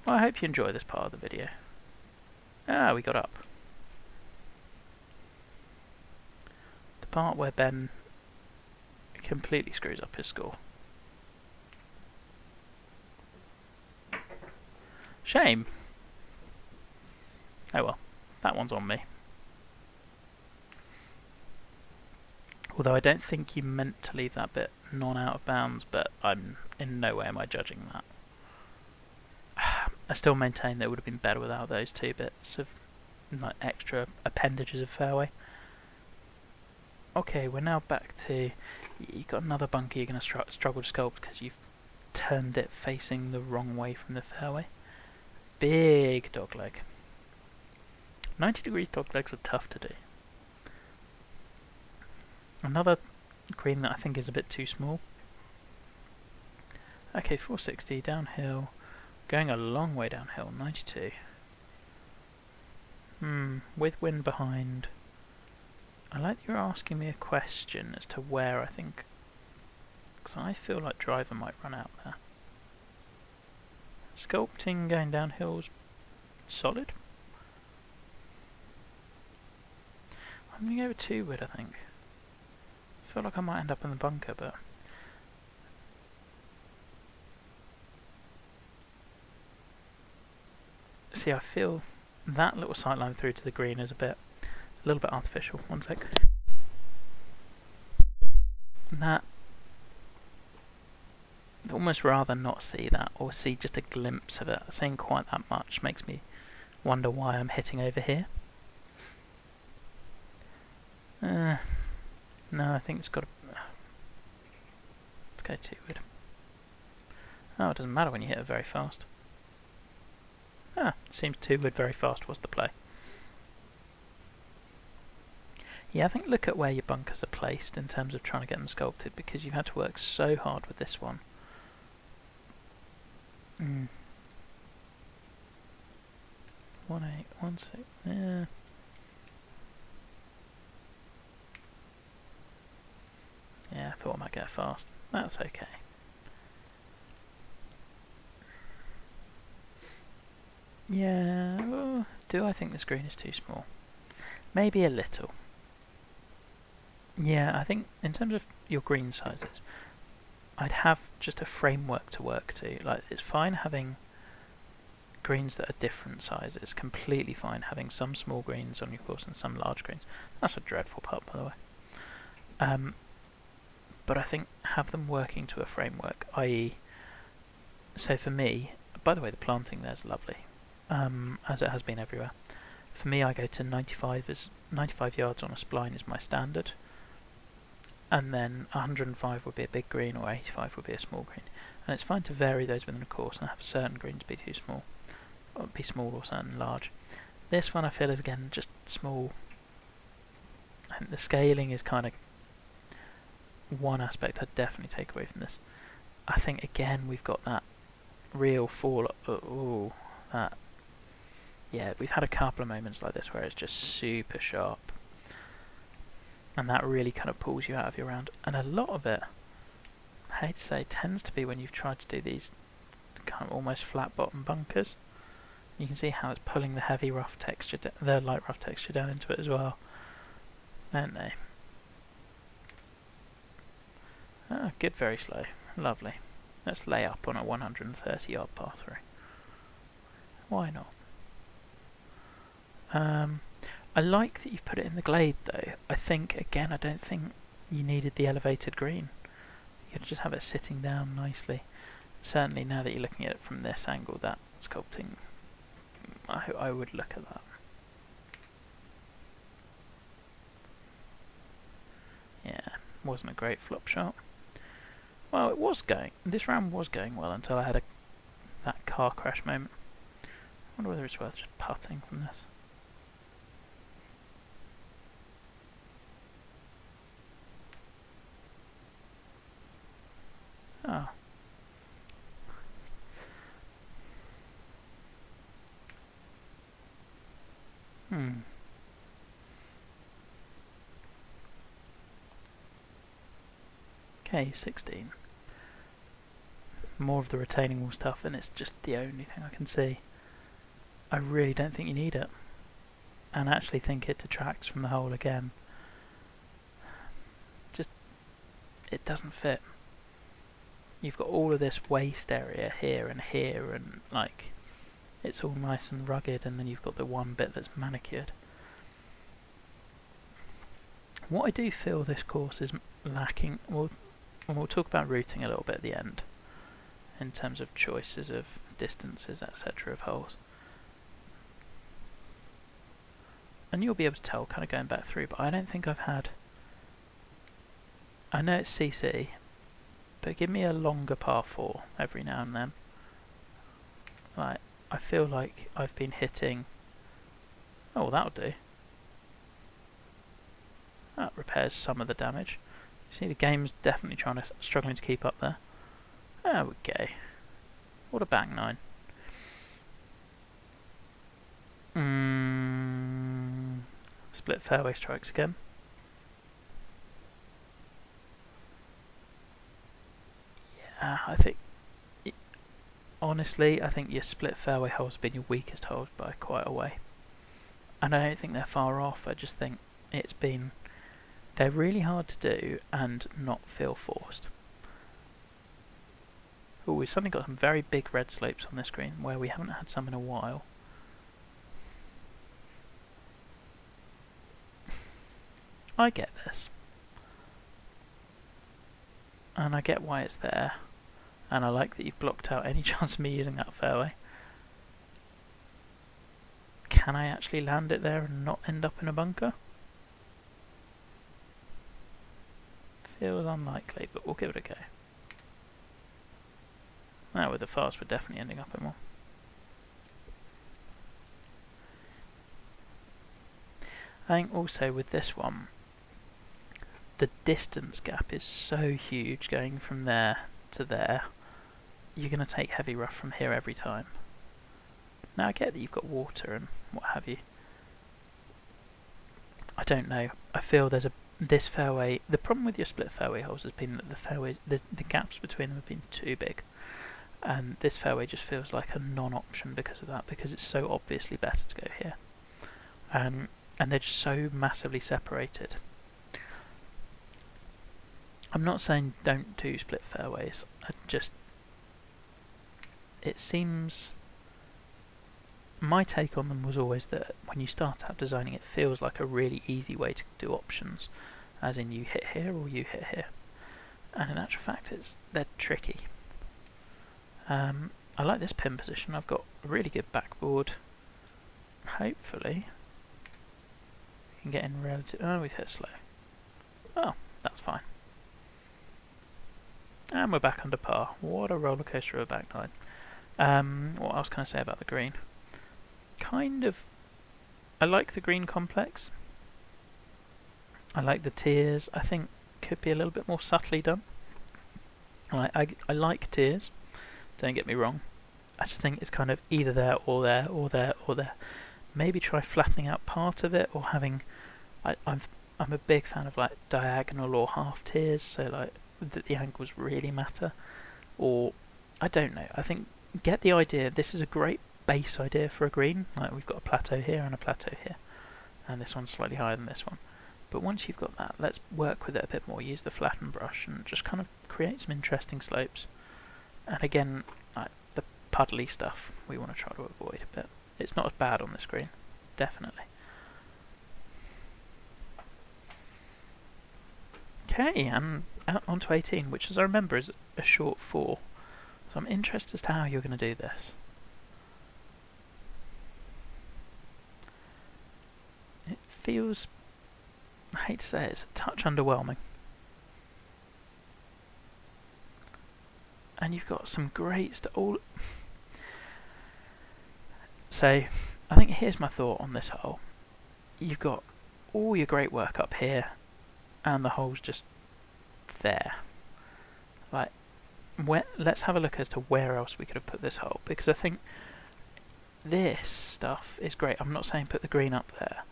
Well, I hope you enjoy this part of the video. We got up. The part where Ben completely screws up his score. Shame. Oh well, that one's on me. Although I don't think you meant to leave that bit non-out of bounds, but I'm in no way am I judging that. I still maintain that it would have been better without those 2 bits of like extra appendages of fairway. Okay, we're now back to, you've got another bunker you're going to struggle to sculpt because you've turned it facing the wrong way from the fairway. Big dogleg. 90 degrees doglegs are tough to do. Another green that I think is a bit too small. Okay, 460 downhill, going a long way downhill, 92. With wind behind. I like that you're asking me a question as to where I think, because I feel like driver might run out there. Sculpting going downhill's solid. I'm going to go with 2 wood, I think. I feel like I might end up in the bunker, but... See, I feel that little sightline through to the green is a little bit artificial. One sec. That, I'd almost rather not see that, or see just a glimpse of it. Seeing quite that much makes me wonder why I'm hitting over here. No, I think it's got to... Let's go 2 wood. Oh, it doesn't matter when you hit it very fast. Seems 2 wood very fast was the play. Yeah, I think look at where your bunkers are placed in terms of trying to get them sculpted, because you've had to work so hard with this one. 1 8 1 6. Yeah. Yeah, I thought I might get fast. That's okay. Yeah, do I think this green is too small? Maybe a little. Yeah, I think in terms of your green sizes, I'd have just a framework to work to. Like, it's fine having greens that are different sizes, completely fine having some small greens on your course and some large greens. That's a dreadful putt, by the way. But I think have them working to a framework, i.e. so for me, by the way, the planting there's lovely, as it has been everywhere. For me, I go to 95 yards on a spline is my standard, and then 105 would be a big green, or 85 would be a small green. And it's fine to vary those within a course and have certain greens be too small, or be small, or certain large. This one I feel is again just small. I think the scaling is kind of one aspect I'd definitely take away from this. I think again we've got that real fall. Yeah, we've had a couple of moments like this where it's just super sharp, and that really kind of pulls you out of your round. And a lot of it, I hate to say, tends to be when you've tried to do these kind of almost flat bottom bunkers. You can see how it's pulling the heavy rough texture, the light rough texture down into it as well, don't they? Ah, good, very slow, lovely. Let's lay up on a 130 yard par 3. Why not? I like that you've put it in the glade though. I think, again, I don't think you needed the elevated green. You could just have it sitting down nicely. Certainly now that you're looking at it from this angle, that sculpting, I would look at that. Yeah, wasn't a great flop shot. Well, it was going, this round was going well until I had that car crash moment. I wonder whether it's worth just putting from this. Oh. Okay, 16. More of the retaining wall stuff, and it's just the only thing I can see. I really don't think you need it, and I actually think it detracts from the hole again. Just, it doesn't fit. You've got all of this waste area here, and like, it's all nice and rugged, and then you've got the one bit that's manicured. What I do feel this course is lacking, we'll talk about routing a little bit at the end, in terms of choices of distances, etc. of holes. and you'll be able to tell kind of going back through, but I don't think I've had... I know it's CC, but give me a longer par 4 every now and then. Like, I feel like I've been hitting... Oh, well, that'll do. That repairs some of the damage. You see, the game's definitely struggling to keep up there. There we go. What a back 9. Split fairway strikes again. Yeah, I think... Honestly, I think your split fairway holes have been your weakest holes by quite a way. And I don't think they're far off, I just think it's been... They're really hard to do and not feel forced. Oh, we've suddenly got some very big red slopes on this green, where we haven't had some in a while. I get this. And I get why it's there. And I like that you've blocked out any chance of me using that fairway. Can I actually land it there and not end up in a bunker? Feels unlikely, but we'll give it a go. Now with the fast, we're definitely ending up in one. I think also with this one, the distance gap is so huge going from there to there. You're going to take heavy rough from here every time. Now I get that you've got water and what have you. I don't know. I feel there's this fairway. The problem with your split fairway holes has been that the gaps between them have been too big, and this fairway just feels like a non-option because of that. Because it's so obviously better to go here, and they're just so massively separated. I'm not saying don't do split fairways. It seems... My take on them was always that when you start out designing, it feels like a really easy way to do options, as in you hit here or you hit here. And in actual fact, they're tricky. I like this pin position. I've got a really good backboard. Hopefully, we can get in relative. Oh, we've hit slow. Oh, that's fine. And we're back under par. What a roller coaster of a back 9. What else can I say about the green? I like the green complex. I like the tiers. I think could be a little bit more subtly done. I like tiers, don't get me wrong. I just think it's kind of either there or there or there or there. Maybe try flattening out part of it, or having... I'm a big fan of like diagonal or half tiers, so like that the angles really matter. Or I don't know. I think get the idea. This is a great base idea for a green. Like we've got a plateau here and a plateau here, and this one's slightly higher than this one. But once you've got that, let's work with it a bit more. Use the flatten brush and just kind of create some interesting slopes. And again, like the puddly stuff we want to try to avoid a bit. It's not as bad on this green, definitely. Okay, and out onto 18, which as I remember is a short 4. So I'm interested as to how you're going to do this. It feels, I hate to say it, it's a touch underwhelming. And you've got some great stuff. So, I think here's my thought on this hole. You've got all your great work up here, and the hole's just there. Like, let's have a look as to where else we could have put this hole, because I think this stuff is great. I'm not saying put the green up there,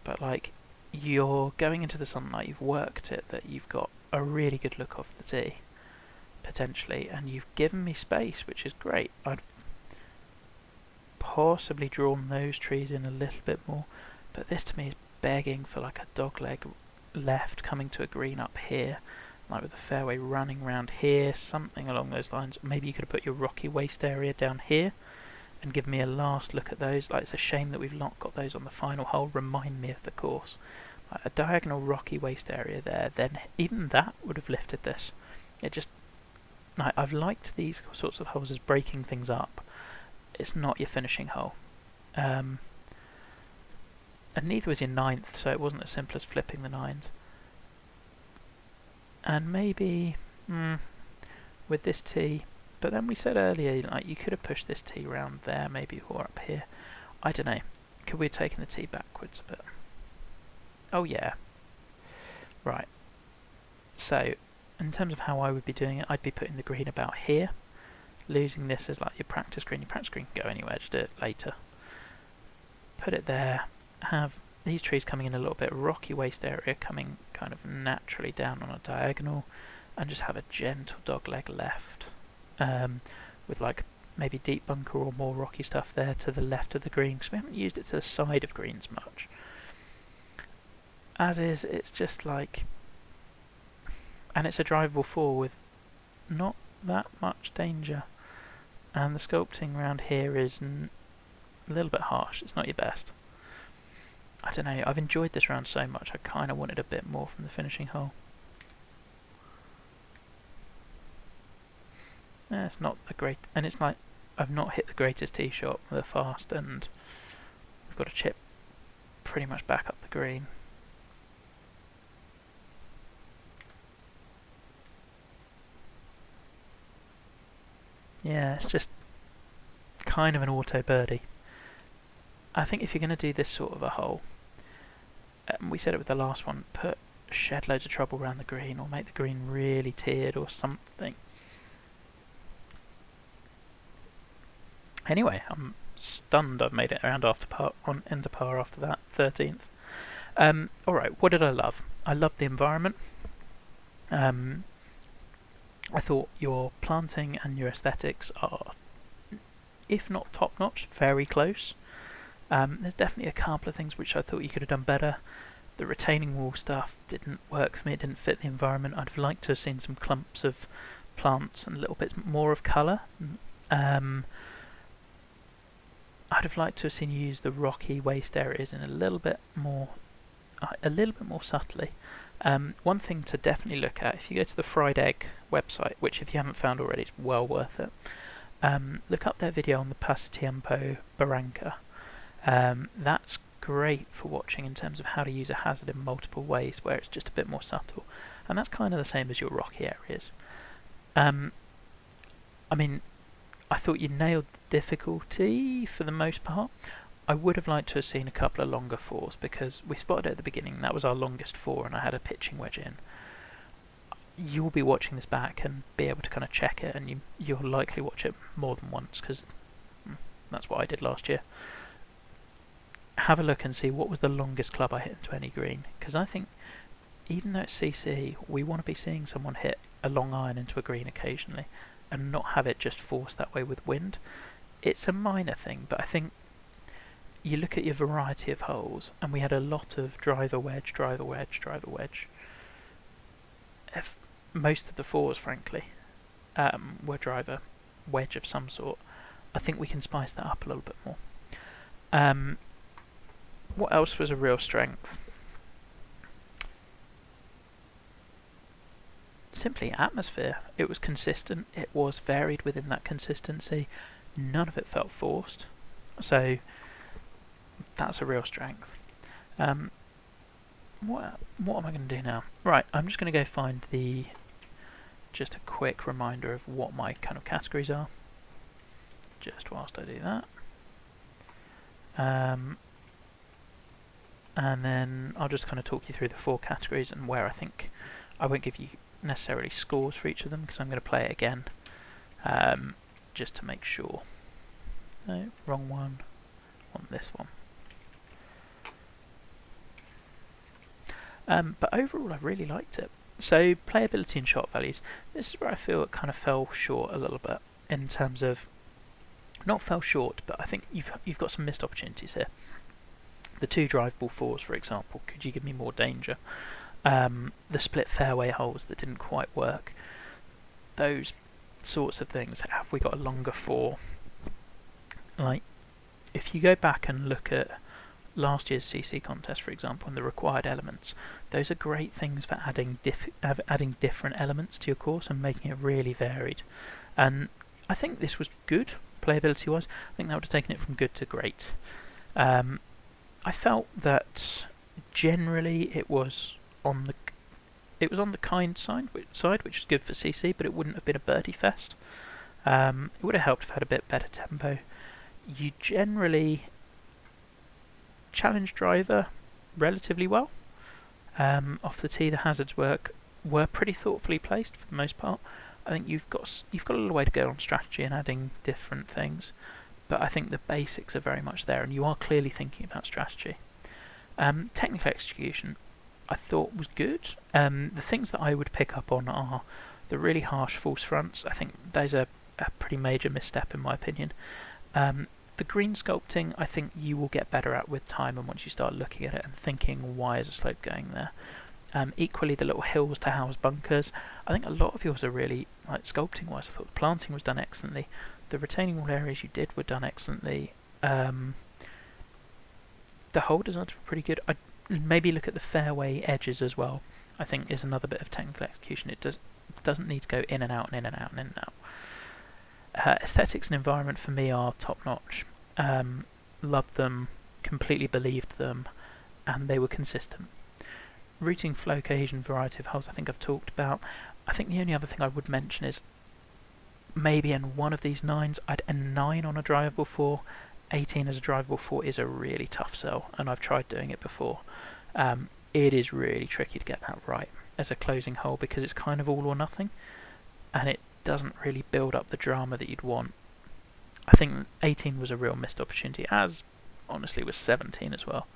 but like, you're going into the sunlight, you've worked it that you've got a really good look off the tee, potentially, and you've given me space, which is great. I'd possibly drawn those trees in a little bit more, but this to me is begging for like a dog leg left coming to a green up here, like with the fairway running round here, something along those lines. Maybe you could have put your rocky waste area down here and give me a last look at those. Like, it's a shame that we've not got those on the final hole. Remind me of the course. Like a diagonal rocky waste area there, then even that would have lifted this. It just, like, I've liked these sorts of holes as breaking things up. It's not your finishing hole. And And neither was your 9th, so it wasn't as simple as flipping the 9s. And maybe with this tee, but then we said earlier, like, you could have pushed this tee round there, maybe, or up here. I don't know. Could we have taken the tee backwards a bit? Oh yeah. Right. So, in terms of how I would be doing it, I'd be putting the green about here, losing this as like your practice green. Your practice green can go anywhere, just do it later. Put it there, have these trees coming in a little bit, rocky waste area coming kind of naturally down on a diagonal, and just have a gentle dog leg left, with like maybe deep bunker or more rocky stuff there to the left of the green, because we haven't used it to the side of greens much. As is, it's just like, and it's a drivable 4 with not that much danger, and the sculpting around here is a little bit harsh. It's not your best. I don't know, I've enjoyed this round so much, I kind of wanted a bit more from the finishing hole. It's not a great, and it's like I've not hit the greatest tee shot with a fast, and we've got a chip pretty much back up the green. Yeah, it's just kind of an auto birdie. I think if you're going to do this sort of a hole, we said it with the last one, shed loads of trouble around the green, or make the green really tiered or something. Anyway, I'm stunned I've made it around after par, into par after that, 13th. Alright, what did I love? I loved the environment. I thought your planting and your aesthetics are, if not top-notch, very close. There's definitely a couple of things which I thought you could have done better. The retaining wall stuff didn't work for me, it didn't fit the environment. I'd have liked to have seen some clumps of plants and a little bit more of colour. I'd have liked to have seen you use the rocky waste areas in a little bit more subtly. One thing to definitely look at, if you go to the Fried Egg website, which if you haven't found already is well worth it, look up their video on the Pasatiempo Barranca. That's great for watching in terms of how to use a hazard in multiple ways where it's just a bit more subtle, and that's kind of the same as your rocky areas. I mean, I thought you nailed the difficulty for the most part. I would have liked to have seen a couple of longer 4s, because we spotted it at the beginning, that was our longest 4, and I had a pitching wedge in. You'll be watching this back and be able to kind of check it, and you'll likely watch it more than once, because that's what I did last year. Have a look and see what was the longest club I hit into any green, because I think even though it's CC, we want to be seeing someone hit a long iron into a green occasionally, and not have it just force that way with wind. It's a minor thing, but I think you look at your variety of holes, and we had a lot of driver wedge, driver wedge, driver wedge. Most of the 4s, frankly, were driver wedge of some sort. I think we can spice that up a little bit more. What else was a real strength? Simply atmosphere. It was consistent, it was varied within that consistency, none of it felt forced, so that's a real strength. What am I going to do now? Right, I'm just going to go find just a quick reminder of what my kind of categories are, just whilst I do that. And then I'll just kind of talk you through the 4 categories and where I think. I won't give you necessarily scores for each of them, because I'm going to play it again, just to make sure. No, wrong one. I want this one. But overall I really liked it. So playability and shot values, this is where I feel it kind of fell short a little bit, in terms of, not fell short, but I think you've got some missed opportunities here. The 2 drivable 4s, for example, could you give me more danger? The split fairway holes that didn't quite work, those sorts of things. Have we got a longer 4? Like, if you go back and look at last year's CC contest, for example, and the required elements, those are great things for adding different elements to your course and making it really varied. And I think this was good, playability-wise. I think that would have taken it from good to great. I felt that generally it was on the kind side, which is good for CC, but it wouldn't have been a birdie fest. It would have helped if it had a bit better tempo. You generally challenge driver relatively well. Off the tee, the hazards were pretty thoughtfully placed for the most part. I think you've got a little way to go on strategy and adding different things, but I think the basics are very much there, and you are clearly thinking about strategy. Technical execution, I thought was good. The things that I would pick up on are the really harsh false fronts. I think those are a pretty major misstep in my opinion. The green sculpting, I think you will get better at with time, and once you start looking at it and thinking, why is a slope going there? Equally, the little hills to house bunkers. I think a lot of yours are really, like sculpting wise, I thought the planting was done excellently. The retaining wall areas you did were done excellently. The hole designs were pretty good. I'd maybe look at the fairway edges as well. I think is another bit of technical execution. It doesn't need to go in and out and in and out and in and out. Aesthetics and environment for me are top notch. Loved them, completely believed them, and they were consistent. Routing, flow, cohesion, variety of holes I think I've talked about. I think the only other thing I would mention is maybe in one of these 9s I'd a 9 on a drivable 4. 18 as a drivable 4 is a really tough sell, and I've tried doing it before. It is really tricky to get that right as a closing hole because it's kind of all or nothing, and it doesn't really build up the drama that you'd want. I think 18 was a real missed opportunity, as honestly was 17 as well.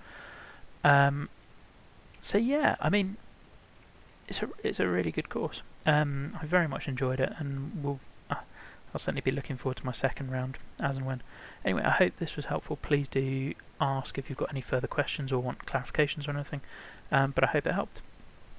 So yeah, I mean, it's a really good course. I very much enjoyed it, and I'll certainly be looking forward to my second round as and when. Anyway, I hope this was helpful. Please do ask if you've got any further questions or want clarifications or anything, but I hope it helped.